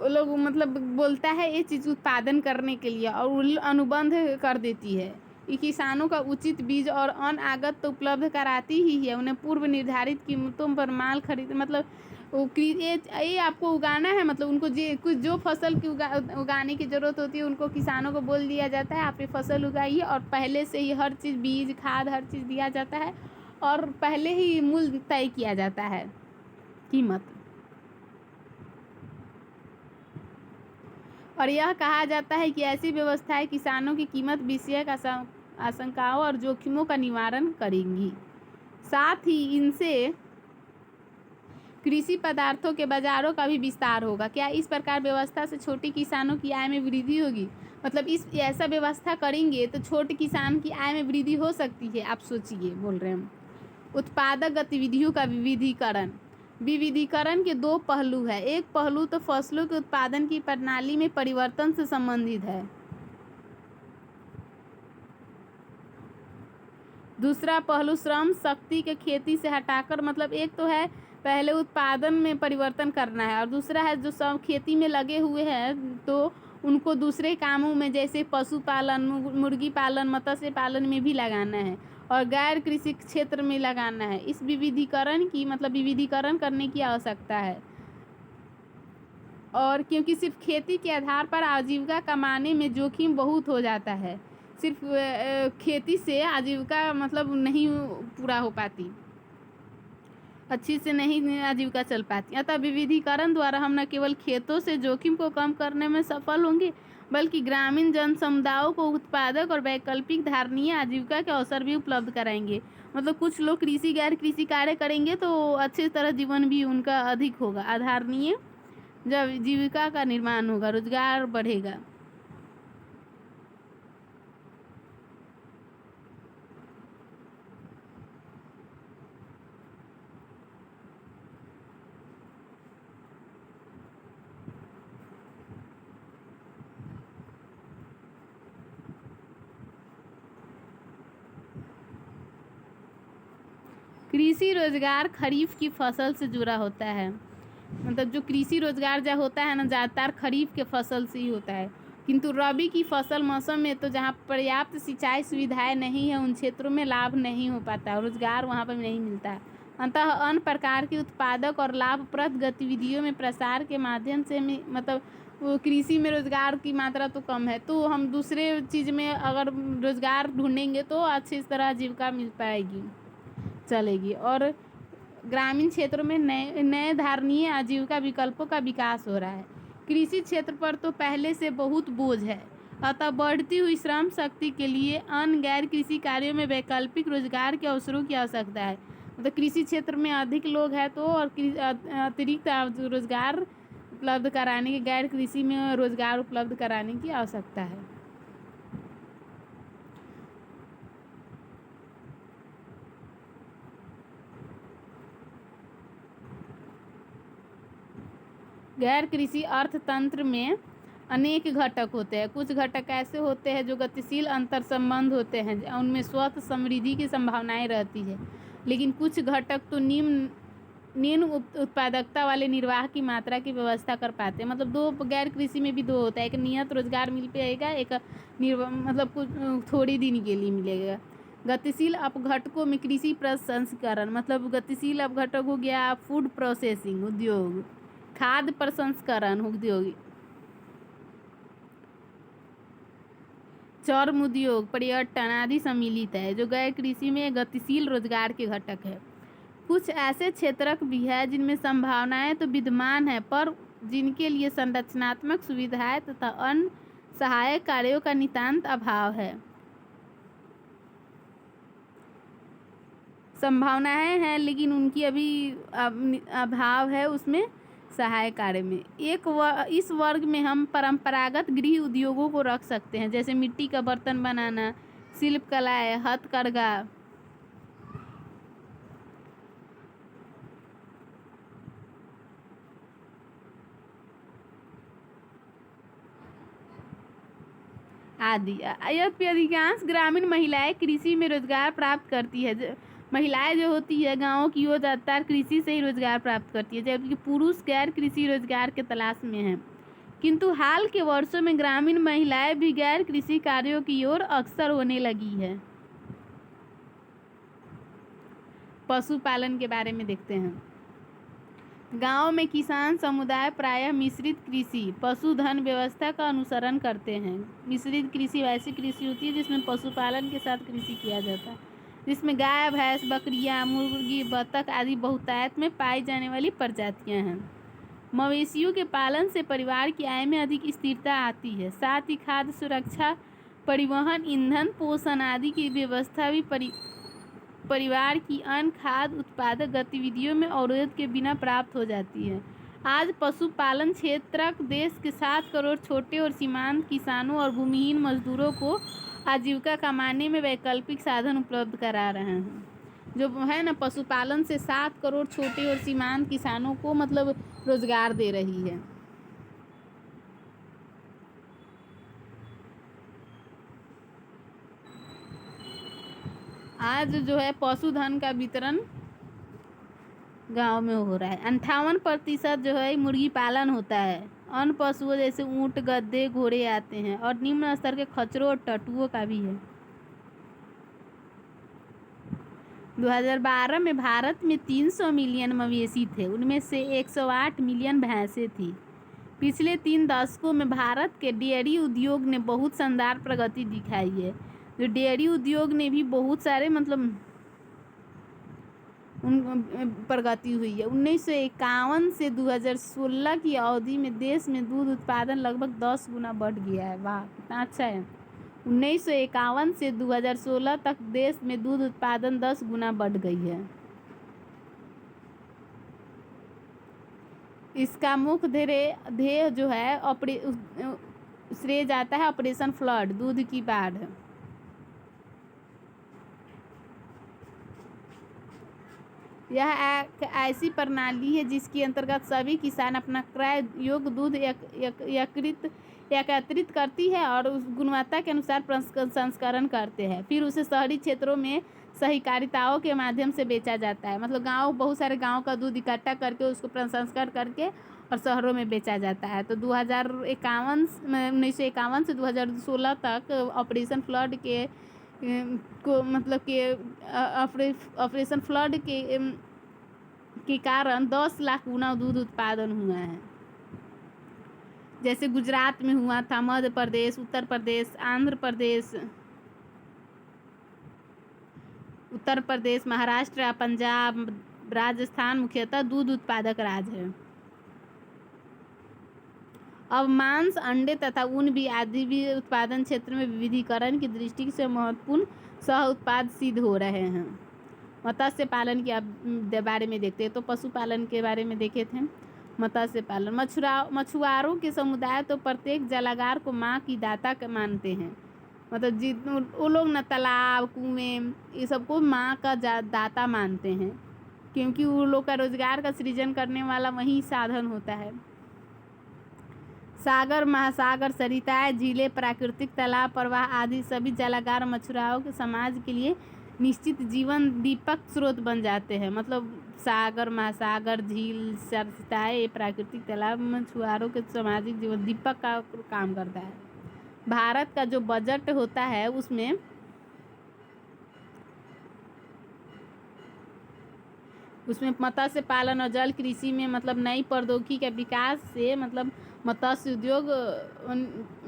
वो लोग मतलब बोलता है ये चीज़ उत्पादन करने के लिए और अनुबंध कर देती है। ये किसानों का उचित बीज और अन्य आगत तो उपलब्ध कराती ही है, उन्हें पूर्व निर्धारित कीमतों पर माल खरीद मतलब ये आपको उगाना है, मतलब उनको जो फसल की उगाने की ज़रूरत होती है उनको किसानों को बोल दिया जाता है आप ये फसल उगाइए, और पहले से ही हर चीज़ बीज खाद हर चीज़ दिया जाता है और पहले ही मूल्य तय किया जाता है कीमत। और यह कहा जाता है कि ऐसी व्यवस्थाएं किसानों की कीमत विषयक आशंकाओं और जोखिमों का निवारण करेंगी। साथ ही इनसे कृषि पदार्थों के बाजारों का भी विस्तार होगा। क्या इस प्रकार व्यवस्था से छोटे किसानों की आय में वृद्धि होगी? मतलब ऐसा व्यवस्था करेंगे तो छोटे किसान की आय में वृद्धि हो सकती है। आप सोचिए, बोल रहे हैं उत्पादक गतिविधियों का विविधीकरण के दो पहलू है। एक पहलू तो फसलों के उत्पादन की प्रणाली में परिवर्तन से संबंधित है, दूसरा पहलू श्रम शक्ति के खेती से हटाकर, मतलब एक तो है पहले उत्पादन में परिवर्तन करना है और दूसरा है जो सब खेती में लगे हुए हैं तो उनको दूसरे कामों में जैसे पशुपालन, मुर्गी पालन, मत्स्य पालन में भी लगाना है और गैर कृषि क्षेत्र में लगाना है। इस विविधीकरण करने की आवश्यकता है। और क्योंकि सिर्फ खेती के आधार पर आजीविका कमाने में जोखिम बहुत हो जाता है, सिर्फ खेती से आजीविका मतलब नहीं पूरा हो पाती, अच्छी से नहीं आजीविका चल पाती। अतः विविधीकरण द्वारा हम न केवल खेतों से जोखिम को कम करने में सफल होंगे बल्कि ग्रामीण जन समुदायों को उत्पादक और वैकल्पिक धारणीय आजीविका के अवसर भी उपलब्ध कराएंगे। मतलब कुछ लोग कृषि गैर कृषि कार्य करेंगे तो अच्छी तरह जीवन भी उनका अधिक होगा, आधारणीय जब जीविका का निर्माण होगा, रोजगार बढ़ेगा। कृषि रोजगार खरीफ की फसल से जुड़ा होता है। मतलब जो कृषि रोजगार जो होता है ना, ज़्यादातर खरीफ के फसल से ही होता है। किंतु रबी की फसल मौसम में तो जहाँ पर्याप्त सिंचाई सुविधाएं नहीं है उन क्षेत्रों में लाभ नहीं हो पाता, रोजगार वहाँ पर नहीं मिलता है। अतः अन्य प्रकार की उत्पादक और लाभप्रद गतिविधियों में प्रसार के माध्यम से मतलब वो कृषि में रोजगार की मात्रा तो कम है, तो हम दूसरे चीज़ में अगर रोजगार ढूंढेंगे तो अच्छी तरह आजीविका मिल पाएगी, चलेगी। और ग्रामीण क्षेत्रों में नए धारणीय आजीविका विकल्पों का विकास हो रहा है। कृषि क्षेत्र पर तो पहले से बहुत बोझ है, अतः बढ़ती हुई श्रम शक्ति के लिए अन्य गैर कृषि कार्यों में वैकल्पिक रोजगार के अवसरों की आवश्यकता है। मतलब कृषि क्षेत्र में अधिक लोग हैं तो और अतिरिक्त रोजगार उपलब्ध कराने की, गैर कृषि में रोजगार उपलब्ध कराने की आवश्यकता है। गैर कृषि अर्थतंत्र में अनेक घटक होते हैं। कुछ घटक ऐसे होते हैं जो गतिशील अंतर संबंध होते हैं, उनमें स्वतः समृद्धि की संभावनाएं रहती है, लेकिन कुछ घटक तो निम्न उत्पादकता वाले निर्वाह की मात्रा की व्यवस्था कर पाते हैं। मतलब दो गैर कृषि में भी दो होता है, एक नियत रोजगार मिल पाएगा, एक मतलब कुछ थोड़ी दिन के लिए मिलेगा। गतिशील अपघटकों में कृषि प्रसंस्करण, मतलब गतिशील अपघटक हो गया फूड प्रोसेसिंग उद्योग, खाद्य प्रसंस्करण उद्योग, चर्म उद्योग, पर्यटन आदि सम्मिलित है, जो गैर कृषि में गतिशील रोजगार के घटक है। कुछ ऐसे क्षेत्रक भी है जिनमें संभावनाएं तो विद्यमान है पर जिनके लिए संरचनात्मक सुविधाएं तथा अन्य सहायक कार्यों का नितांत अभाव है। संभावनाएं हैं लेकिन उनकी अभी अभाव है उसमें सहायक कार्य में। इस वर्ग में हम परंपरागत गृह उद्योगों को रख सकते हैं, जैसे मिट्टी का बर्तन बनाना, शिल्पकलाएं, हथकरघा, आदि। अधिकांश ग्रामीण महिलाएं कृषि में रोजगार प्राप्त करती है। महिलाएं जो होती है गाँव की, वो ज़्यादातर कृषि से ही रोजगार प्राप्त करती है, जबकि पुरुष गैर कृषि रोजगार के तलाश में हैं। किंतु हाल के वर्षों में ग्रामीण महिलाएं भी गैर कृषि कार्यों की ओर अक्सर होने लगी है। पशुपालन के बारे में देखते हैं। गांव में किसान समुदाय प्रायः मिश्रित कृषि पशुधन व्यवस्था का अनुसरण करते हैं। मिश्रित कृषि वैसी कृषि होती है जिसमें पशुपालन के साथ कृषि किया जाता है, जिसमें गाय, भैंस, बकरियां, मुर्गी, बतख आदि बहुतायत में पाई जाने वाली प्रजातियां हैं। मवेशियों के पालन से परिवार की आय में अधिक स्थिरता आती है। साथ ही खाद्य सुरक्षा, परिवहन, ईंधन, पोषण आदि की व्यवस्था भी परिवार की अन्य खाद्य उत्पादक गतिविधियों में अवरोध के बिना प्राप्त हो जाती है। आज पशुपालन क्षेत्र देश के 7 करोड़ छोटे और सीमांत किसानों और भूमिहीन मजदूरों को आजीविका कमाने में वैकल्पिक साधन उपलब्ध करा रहे हैं। जो है ना, पशुपालन से 7 करोड़ छोटे और सीमांत किसानों को मतलब रोजगार दे रही है। आज जो है पशुधन का वितरण गांव में हो रहा है। 58% जो है मुर्गी पालन होता है। अन्य पशुओं जैसे ऊंट, गधे, घोड़े आते हैं और निम्न स्तर के खच्चरों और टट्टुओं का भी है। 2012 में भारत में 300 मिलियन मवेशी थे, उनमें से 108 मिलियन भैंसें थी। पिछले 3 दशकों में भारत के डेयरी उद्योग ने बहुत शानदार प्रगति दिखाई है। जो डेयरी उद्योग ने भी बहुत सारे मतलब प्रगति हुई है। 1951 से 2016 की अवधि में देश में दूध उत्पादन लगभग 10 गुना बढ़ गया है। वाह, कितना अच्छा है। 1951 से 2016 तक देश में दूध उत्पादन 10 गुना बढ़ गई है। इसका मुख्य ध्येय जो है श्रेय जाता है ऑपरेशन फ्लड, दूध की बाढ़। यह एक ऐसी प्रणाली है जिसके अंतर्गत सभी किसान अपना क्रय योग्य दूध एकत्रित करती है और उस गुणवत्ता के अनुसार प्रसंस्करण करते हैं, फिर उसे शहरी क्षेत्रों में सहकारिताओं के माध्यम से बेचा जाता है। मतलब बहुत सारे गाँव का दूध इकट्ठा करके उसको प्रसंस्करण करके और शहरों में बेचा जाता है। तो 1951 से 2016 तक ऑपरेशन फ्लड ऑपरेशन फ्लड के कारण 10 लाख गुना दूध उत्पादन हुआ है। जैसे गुजरात में हुआ था, मध्य प्रदेश, उत्तर प्रदेश, आंध्र प्रदेश, उत्तर प्रदेश, महाराष्ट्र, पंजाब, राजस्थान मुख्यतः दूध उत्पादक राज्य है। अब मांस, अंडे तथा ऊन भी आदि भी उत्पादन क्षेत्र में विविधीकरण की दृष्टि से महत्वपूर्ण सह उत्पाद सिद्ध हो रहे हैं। मत्स्य पालन के बारे में देखते हैं। तो पशुपालन के बारे में देखे थे। मत्स्य पालन, मछुआरों के समुदाय तो प्रत्येक जलागार को माँ की दाता मानते हैं। मतलब वो लोग न तालाब, कुएं, ये सबको माँ का दाता मानते हैं, क्योंकि वो लोग का रोजगार का सृजन करने वाला वही साधन होता है। सागर, महासागर, सरिताएं, झीलें, प्राकृतिक तालाब, प्रवाह आदि सभी जलागार मछुआरों के समाज के लिए निश्चित जीवन दीपक स्रोत बन जाते हैं। मतलब सागर, महासागर, झील, सरिताएं, प्राकृतिक तालाब मछुआरों के सामाजिक जीवन दीपक का काम करता है। भारत का जो बजट होता है उसमें मत्स्य पालन और जल कृषि में मतलब नई प्रौद्योगिकी के विकास से मतलब मत्स्य उद्योग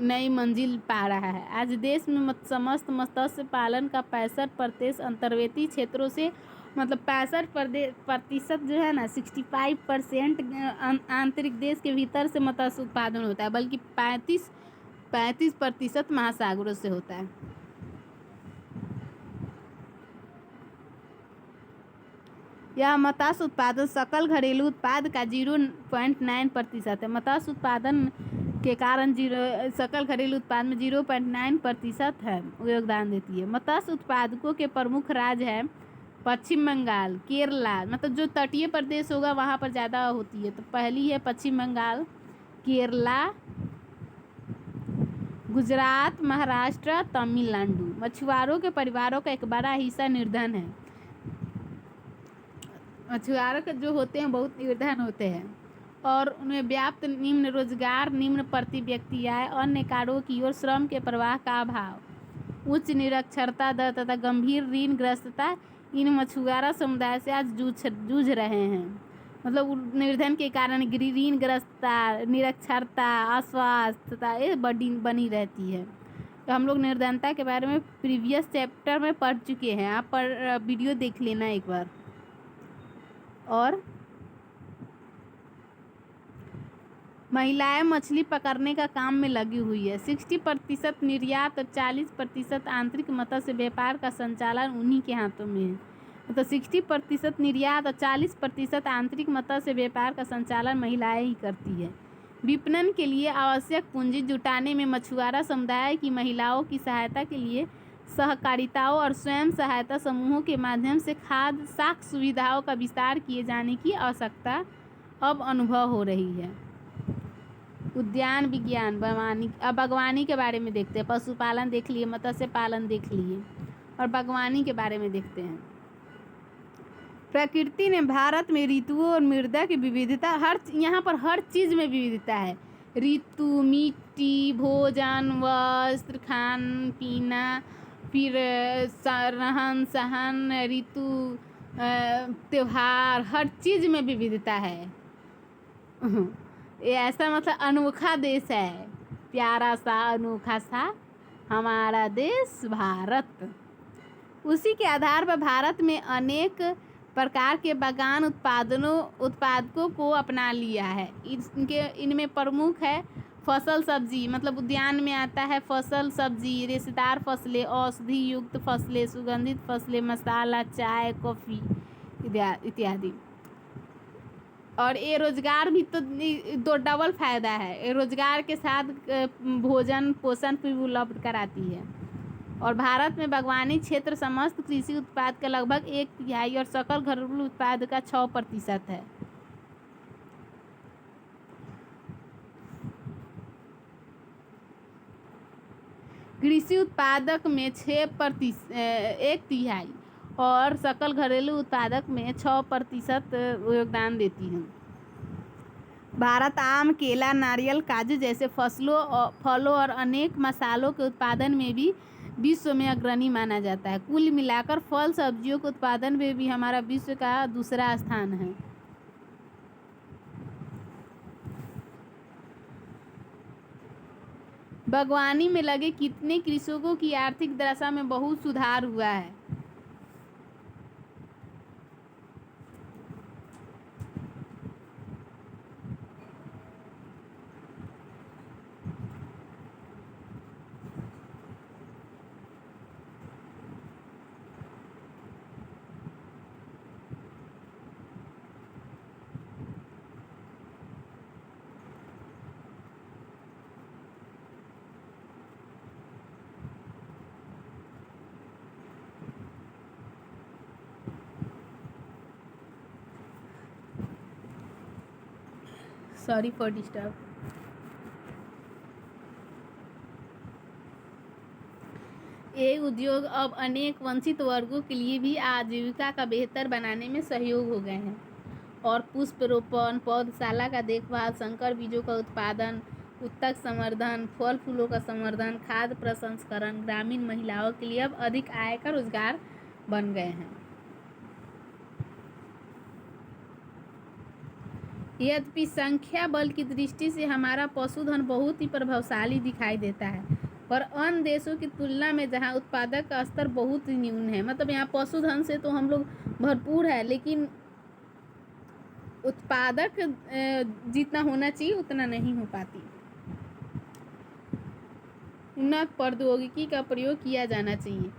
नई मंजिल पा रहा है। आज देश में समस्त मत्स्य पालन का 65% अंतर्वेदी क्षेत्रों से मतलब 65% जो है ना 65% आंतरिक देश के भीतर से मत्स्य उत्पादन होता है, बल्कि 35% महासागरों से होता है। यह मत्स्य उत्पादन सकल घरेलू उत्पाद का 0.9% है। मत्स्य उत्पादन के कारण सकल घरेलू उत्पाद में 0.9% है योगदान देती है। मत्स्य उत्पादकों के प्रमुख राज्य है पश्चिम बंगाल, केरला, मतलब जो तटीय प्रदेश होगा वहाँ पर ज़्यादा होती है। तो पहली है पश्चिम बंगाल, केरला, गुजरात, महाराष्ट्र, तमिलनाडु। मछुआरों के परिवारों का एक बड़ा हिस्सा निर्धन है। मछुआरों के जो होते हैं बहुत निर्धन होते हैं और उन्हें व्याप्त निम्न रोजगार, निम्न प्रति व्यक्ति आय, अन्य कारणों की ओर श्रम के प्रवाह का अभाव, उच्च निरक्षरता दर तथा गंभीर ऋणग्रस्तता इन मछुआरा समुदाय से आज जूझ रहे हैं। मतलब निर्धन के कारण ऋणग्रस्तता, निरक्षरता, अस्वास्थ्यता ये बनी रहती है। तो हम लोग निर्धनता के बारे में प्रीवियस चैप्टर में पढ़ चुके हैं, आप वीडियो देख लेना एक बार। और महिलाएं मछली पकड़ने का काम में लगी हुई है। 60% निर्यात और 40% आंतरिक मत्स्य व्यापार का संचालन उन्हीं के हाथों में है। मतलब 60% निर्यात और 40% आंतरिक मत्स्य व्यापार का संचालन महिलाएं ही करती है। विपणन के लिए आवश्यक पूंजी जुटाने में मछुआरा समुदाय की महिलाओं की सहायता के लिए सहकारिताओं और स्वयं सहायता समूहों के माध्यम से खाद्य साख सुविधाओं का विस्तार किए जाने की आवश्यकता अब अनुभव हो रही है। उद्यान विज्ञान, बागवानी के बारे में देखते हैं। पशुपालन देख लिए, मत्स्य पालन देख लिए और बागवानी के बारे में देखते हैं। प्रकृति ने भारत में ऋतुओं और मृदा की विविधता यहाँ पर हर चीज़ में विविधता है। ऋतु, मिट्टी, भोजन, वस्त्र, खान पीना, फिर रहन सहन, ऋतु, त्योहार, हर चीज़ में विविधता है। ये ऐसा मतलब अनोखा देश है, प्यारा सा अनोखा सा हमारा देश भारत। उसी के आधार पर भारत में अनेक प्रकार के बागान उत्पादकों को अपना लिया है। इनमें प्रमुख है फसल सब्जी, मतलब उद्यान में आता है फसल सब्जी, रेशेदार फसलें, औषधि युक्त फसलें, सुगंधित फसलें, मसाला, चाय, कॉफ़ी इत्यादि। और ये रोजगार भी तो डबल फायदा है, ये रोजगार के साथ भोजन पोषण भी उपलब्ध कराती है। और भारत में बागवानी क्षेत्र समस्त कृषि उत्पाद का लगभग 1/3 और सकल घरेलू उत्पाद का 6% है। कृषि उत्पादक में 1/3 और सकल घरेलू उत्पादक में 6% योगदान देती है। भारत आम, केला, नारियल, काजू जैसे फलों और अनेक मसालों के उत्पादन में भी विश्व में अग्रणी माना जाता है। कुल मिलाकर फल सब्जियों के उत्पादन में भी हमारा विश्व का दूसरा स्थान है। बागवानी में लगे कितने कृषकों की आर्थिक दशा में बहुत सुधार हुआ है। Sorry for disturb. ये उद्योग अब अनेक वंचित वर्गों के लिए भी आजीविका का बेहतर बनाने में सहयोग हो गए हैं। और पुष्प रोपण, पौधशाला का देखभाल, संकर बीजों का उत्पादन, उत्तक संवर्धन, फल फूलों का संवर्धन, खाद्य प्रसंस्करण ग्रामीण महिलाओं के लिए अब अधिक आय का रोजगार बन गए हैं। यद्यपि संख्या बल की दृष्टि से हमारा पशुधन बहुत ही प्रभावशाली दिखाई देता है, पर अन्य देशों की तुलना में जहां उत्पादक का स्तर बहुत ही न्यून है, मतलब यहाँ पशुधन से तो हम लोग भरपूर है, लेकिन उत्पादक जितना होना चाहिए उतना नहीं हो पाती। उन्नत प्रौद्योगिकी का प्रयोग किया जाना चाहिए,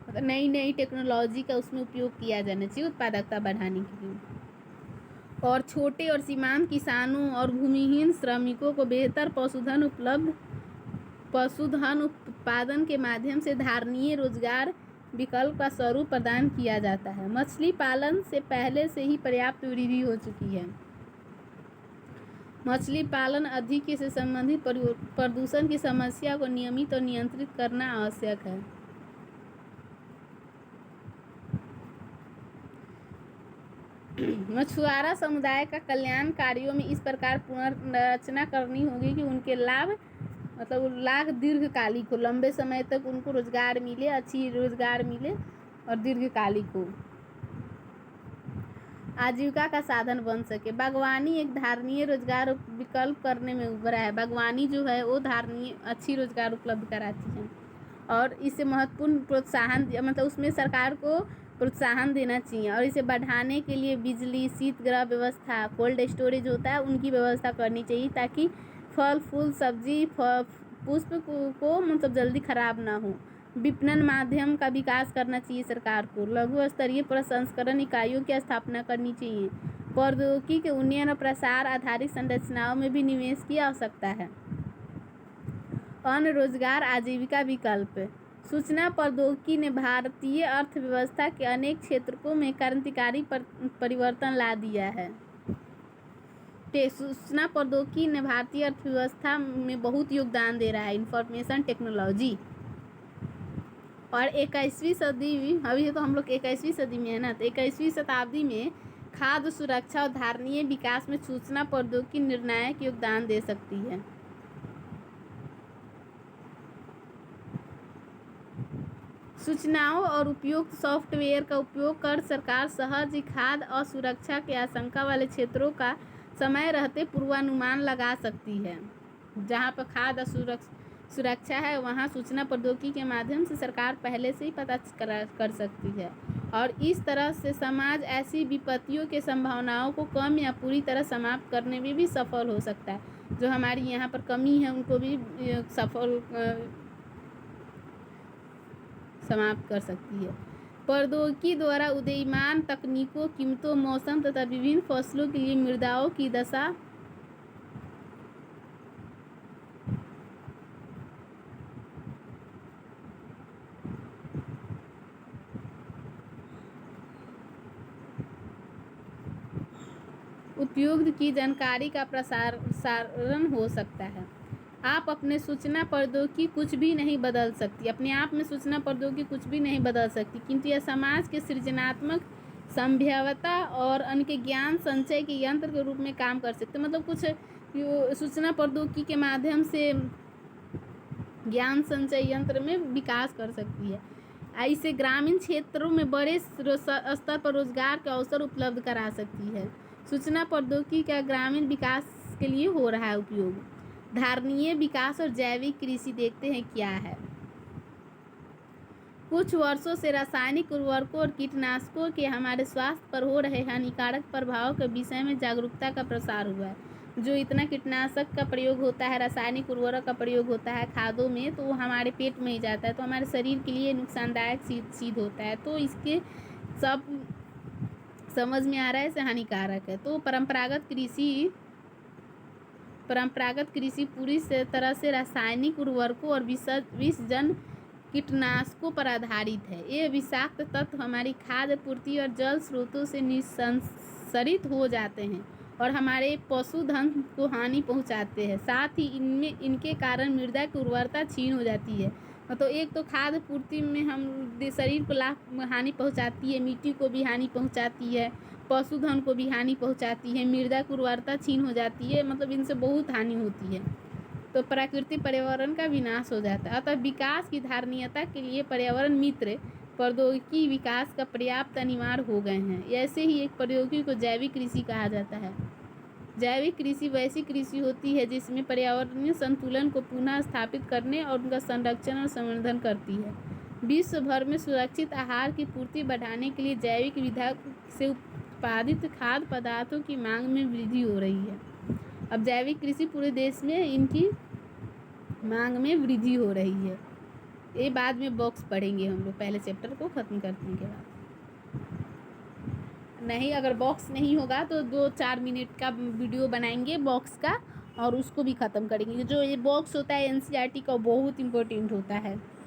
मतलब नई टेक्नोलॉजी का उसमें उपयोग किया जाना चाहिए उत्पादकता बढ़ाने के लिए। और छोटे और सीमांत किसानों और भूमिहीन श्रमिकों को बेहतर पशुधन उत्पादन के माध्यम से धारणीय रोजगार विकल्प का स्वरूप प्रदान किया जाता है। मछली पालन से पहले से ही पर्याप्त वृद्धि हो चुकी है। मछली पालन अधिक से संबंधित प्रदूषण की समस्या को नियमित और नियंत्रित करना आवश्यक है। मछुआरा समुदाय का कल्याण कार्यों में इस प्रकार पुनर्रचना करनी होगी कि उनके लाभ दीर्घकालिक हो, लंबे समय तक उनको रोजगार मिले, अच्छी रोजगार मिले और दीर्घकालिक हो, आजीविका का साधन बन सके। बागवानी एक धारणीय रोजगार विकल्प करने में उभरा है। बागवानी जो है वो धारणीय अच्छी रोजगार उपलब्ध कराती है और इसे महत्वपूर्ण प्रोत्साहन, मतलब उसमें सरकार को प्रोत्साहन देना चाहिए। और इसे बढ़ाने के लिए बिजली, शीतगृह व्यवस्था, कोल्ड स्टोरेज होता है उनकी व्यवस्था करनी चाहिए, ताकि फल फूल सब्जी पुष्प को मतलब जल्दी खराब ना हो। विपणन माध्यम का विकास करना चाहिए सरकार को। लघु स्तरीय प्रसंस्करण इकाइयों की स्थापना करनी चाहिए। प्रौद्योगिकी के उन्नयन और प्रसार आधारित संरचनाओं में भी निवेश की आवश्यकता है। अन्य रोजगार आजीविका विकल्प। सूचना प्रौद्योगिकी ने भारतीय अर्थव्यवस्था के अनेक क्षेत्रों में क्रांतिकारी परिवर्तन ला दिया है। सूचना प्रौद्योगिकी ने भारतीय अर्थव्यवस्था में बहुत योगदान दे रहा है। इंफॉर्मेशन टेक्नोलॉजी और 21वीं सदी, अभी तो हम लोग 21वीं सदी में है ना, तो 21वीं शताब्दी में खाद्य सुरक्षा और धारणीय विकास में सूचना प्रौद्योगिकी निर्णायक योगदान दे सकती है। सूचनाओं और उपयुक्त सॉफ्टवेयर का उपयोग कर सरकार सहज ही खाद्य असुरक्षा के आशंका वाले क्षेत्रों का समय रहते पूर्वानुमान लगा सकती है। जहाँ पर खाद्य सुरक्षा है वहाँ सूचना प्रौद्योगिकी के माध्यम से सरकार पहले से ही पता कर सकती है और इस तरह से समाज ऐसी विपत्तियों के संभावनाओं को कम या पूरी तरह समाप्त करने में भी सफल हो सकता है। जो हमारी यहाँ पर कमी है उनको भी सफल समाप्त कर सकती है। प्रौद्योगिकी द्वारा उदीयमान तकनीकों, कीमतों, मौसम तथा विभिन्न फसलों के लिए मृदाओं की दशा उपयुक्त की जानकारी का प्रसारण हो सकता है। आप अपने सूचना प्रौद्योगिकी कुछ भी नहीं बदल सकती, अपने आप में सूचना प्रौद्योगिकी कुछ भी नहीं बदल सकती, किंतु यह समाज के सृजनात्मक संभाव्यता और उनके ज्ञान संचय के यंत्र के रूप में काम कर सकते। मतलब कुछ सूचना प्रौद्योगिकी के माध्यम से ज्ञान संचय यंत्र में विकास कर सकती है। इसे ग्रामीण क्षेत्रों में बड़े स्तर पर रोजगार के अवसर उपलब्ध करा सकती है। सूचना प्रौद्योगिकी का ग्रामीण विकास के लिए हो रहा है उपयोग। धारणीय विकास और जैविक कृषि देखते हैं क्या है। कुछ वर्षों से रासायनिक उर्वरकों और कीटनाशकों के हमारे स्वास्थ्य पर हो रहे हानिकारक प्रभाव के विषय में जागरूकता का प्रसार हुआ है। जो इतना कीटनाशक का प्रयोग होता है, रासायनिक उर्वरक का प्रयोग होता है खादों में, तो वो हमारे पेट में ही जाता है, तो हमारे शरीर के लिए नुकसानदायक सिद्ध होता है। तो इसके सब समझ में आ रहा है, इसे हानिकारक है। तो परंपरागत कृषि पूरी तरह से रासायनिक उर्वरकों और विषजन कीटनाशकों पर आधारित है। ये विषाक्त तत्व हमारी खाद्य पूर्ति और जल स्रोतों से निःसंसरित हो जाते हैं और हमारे पशुधन को हानि पहुंचाते हैं। साथ ही इनके कारण मृदा की उर्वरता क्षीण हो जाती है। तो एक तो खाद्य पूर्ति में हम शरीर को हानि पहुंचाती है, मिट्टी को भी हानि पहुंचाती है, पशुधन को भी हानि पहुंचाती है, मृदा की उर्वरता क्षीण हो जाती है। मतलब इनसे बहुत हानि होती है। तो प्राकृतिक पर्यावरण का विनाश हो जाता है। अतः विकास की धारणीयता के लिए पर्यावरण मित्र प्रौद्योगिकी विकास का पर्याप्त अनिवार्य हो गए हैं। ऐसे ही एक प्रौद्योगिकी को जैविक कृषि कहा जाता है। जैविक कृषि वैसी कृषि होती है जिसमें पर्यावरणीय संतुलन को पुनः स्थापित करने और उनका संरक्षण और संवर्धन करती है। विश्व भर में सुरक्षित आहार की पूर्ति बढ़ाने के लिए जैविक विधा से उत्पादित खाद्य पदार्थों की मांग में वृद्धि हो रही है। अब जैविक कृषि पूरे देश में इनकी मांग में वृद्धि हो रही है। ये बाद में बॉक्स पढ़ेंगे हम लोग, पहले चैप्टर को ख़त्म करने के बाद। नहीं, अगर बॉक्स नहीं होगा तो 2-4 मिनट का वीडियो बनाएंगे बॉक्स का और उसको भी ख़त्म करेंगे। जो ये बॉक्स होता है एनसीईआरटी का, बहुत इम्पोर्टेंट होता है।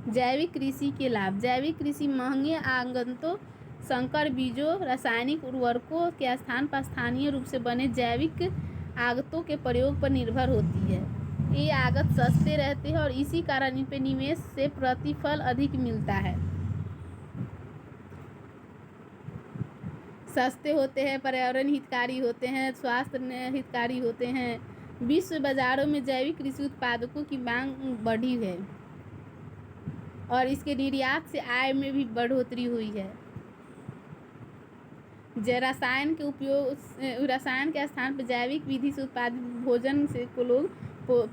जैविक कृषि के लाभ। जैविक कृषि महंगे आगंतुक संकर बीजों, रासायनिक उर्वरकों के स्थान पर स्थानीय रूप से बने जैविक आगतों के प्रयोग पर निर्भर होती है। ये आगत सस्ते रहते हैं और इसी कारण इन पर निवेश से प्रतिफल अधिक मिलता है। सस्ते होते हैं, पर्यावरण हितकारी होते हैं, स्वास्थ्य हितकारी होते हैं। विश्व बाजारों में जैविक कृषि उत्पादकों की मांग बढ़ी है और इसके निर्यात से आय में भी बढ़ोतरी हुई है। रसायन के स्थान पर जैविक विधि से उत्पादित भोजन से को लोग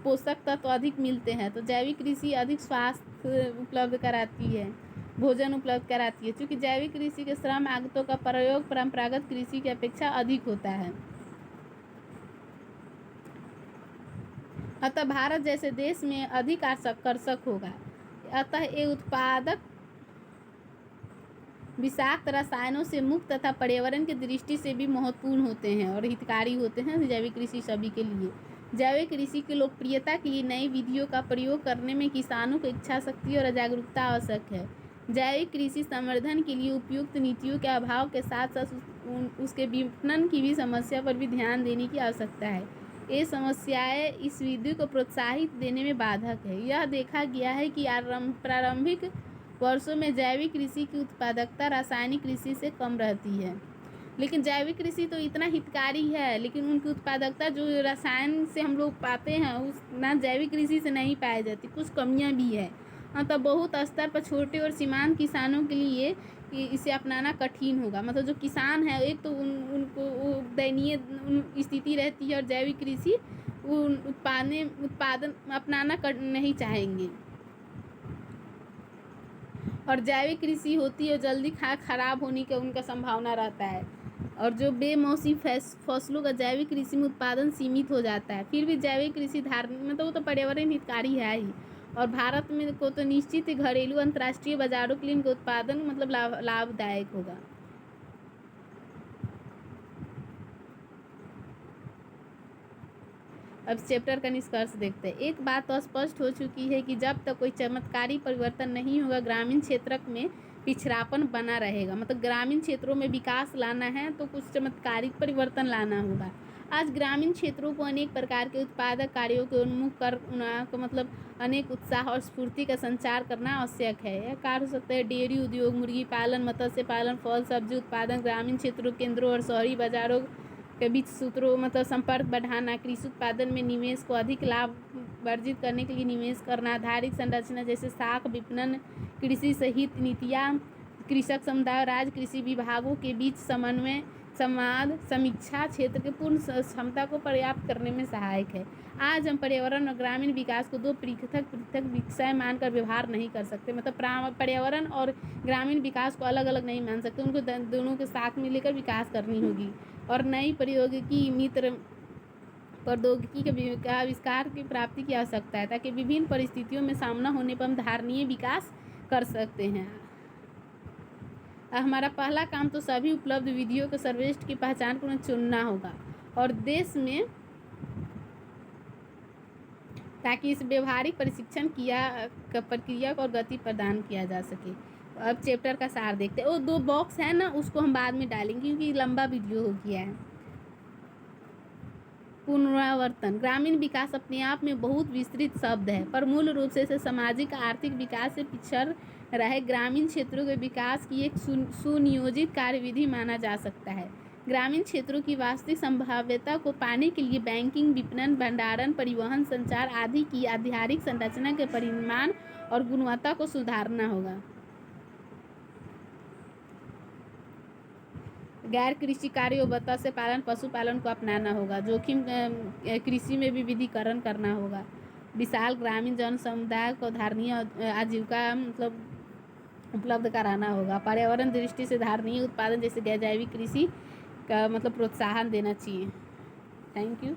पोषक तत्व अधिक मिलते हैं। तो जैविक कृषि अधिक स्वास्थ्य उपलब्ध कराती है, भोजन उपलब्ध कराती है, क्योंकि जैविक कृषि के श्रम आगतों का प्रयोग परंपरागत कृषि की अपेक्षा अधिक होता है। अतः भारत जैसे देश में अधिक आकर्षक होगा। अतः ये उत्पादक विषाक्त रसायनों से मुक्त तथा पर्यावरण की दृष्टि से भी महत्वपूर्ण होते हैं और हितकारी होते हैं जैविक कृषि सभी के लिए। जैविक कृषि की लोकप्रियता के लिए नई विधियों का प्रयोग करने में किसानों को इच्छा शक्ति और जागरूकता आवश्यक है। जैविक कृषि संवर्धन के लिए उपयुक्त नीतियों के अभाव के साथ साथ उसके विपणन की भी समस्या पर भी ध्यान देने की आवश्यकता है। ये समस्याएं इस विधि को प्रोत्साहित देने में बाधक है। यह देखा गया है कि प्रारंभिक वर्षों में जैविक कृषि की उत्पादकता रासायनिक कृषि से कम रहती है, लेकिन जैविक कृषि तो इतना हितकारी है, लेकिन उनकी उत्पादकता जो रसायन से हम लोग पाते हैं उस ना जैविक कृषि से नहीं पाई जाती, कुछ कमियां भी है। मतलब बहुत स्तर पर छोटे और सीमांत किसानों के लिए इसे अपनाना कठिन होगा। मतलब जो किसान है, एक तो उनको दयनीय स्थिति रहती है और जैविक कृषि उत्पादन अपनाना नहीं चाहेंगे। और जैविक कृषि होती है जल्दी खराब होने का उनका संभावना रहता है। और जो बेमौसमी फसलों का जैविक कृषि में उत्पादन सीमित हो जाता है। फिर भी जैविक कृषि मतलब वो तो पर्यावरण हितकारी है ही। और भारत में को तो निश्चित ही घरेलू अंतर्राष्ट्रीय बाजारों के लिए इनका उत्पादन मतलब लाभदायक होगा। अब चैप्टर का निष्कर्ष देखते हैं। एक बात तो स्पष्ट हो चुकी है कि जब तक कोई चमत्कारी परिवर्तन नहीं होगा ग्रामीण क्षेत्र में पिछड़ापन बना रहेगा। मतलब ग्रामीण क्षेत्रों में विकास लाना है तो कुछ चमत्कारिक परिवर्तन लाना होगा। आज ग्रामीण क्षेत्रों को अनेक प्रकार के उत्पादक कार्यों के उन्मुख कर मतलब अनेक उत्साह और स्फूर्ति का संचार करना आवश्यक है। यह कार्य हो सकता है डेयरी उद्योग, मुर्गी पालन, मत्स्य पालन, फल सब्जी उत्पादन, ग्रामीण क्षेत्रों केंद्रों और शहरी बाजारों के बीच सूत्रों मतलब संपर्क बढ़ाना, कृषि उत्पादन में निवेश को अधिक लाभ वर्जित करने के लिए निवेश करना, आधारिक संरचना जैसे शाख विपणन, कृषि सहित नीतियाँ, कृषक समुदाय और राज्य कृषि विभागों के बीच समन्वय, संवाद, समीक्षा क्षेत्र के पूर्ण क्षमता को पर्याप्त करने में सहायक है। आज हम पर्यावरण और ग्रामीण विकास को दो पृथक विषय मानकर व्यवहार नहीं कर सकते। मतलब पर्यावरण और ग्रामीण विकास को अलग अलग नहीं मान सकते, उनको दोनों के साथ में लेकर विकास करनी होगी। और नई प्रौद्योगिकी के आविष्कार की प्राप्ति की आवश्यकता है ताकि विभिन्न परिस्थितियों में सामना होने पर हम धारणीय विकास कर सकते हैं। हमारा पहला काम तो सभी उपलब्ध विधियों के सर्वश्रेष्ठ की पहचान को चुनना होगा और देश में ताकि इस व्यवहारिक प्रशिक्षण प्रक्रिया को और गति प्रदान किया जा सके। अब चैप्टर का सार देखते हैं। वो 2 बॉक्स है ना, उसको हम बाद में डालेंगे क्योंकि लंबा वीडियो हो गया है। पुनरावर्तन। ग्रामीण विकास अपने आप में बहुत विस्तृत शब्द है पर मूल रूप से इसे सामाजिक आर्थिक विकास से पिछड़ रहे ग्रामीण क्षेत्रों के विकास की एक सुनियोजित कार्यविधि माना जा सकता है। ग्रामीण क्षेत्रों की वास्तविक संभाव्यता को पाने के लिए बैंकिंग, विपणन, भंडारण, परिवहन, संचार आदि की आधारिक संरचना के परिमाण और गुणवत्ता को सुधारना होगा। गैर कृषि कार्यों मत्स्य पालन, पशुपालन को अपनाना होगा। जोखिम कृषि में भी विविधीकरण करना होगा। विशाल ग्रामीण जन समुदाय को धारणीय आजीविका मतलब उपलब्ध कराना होगा। पर्यावरण दृष्टि से धारणीय उत्पादन जैसे गैर जैविक कृषि का मतलब प्रोत्साहन देना चाहिए। Thank you.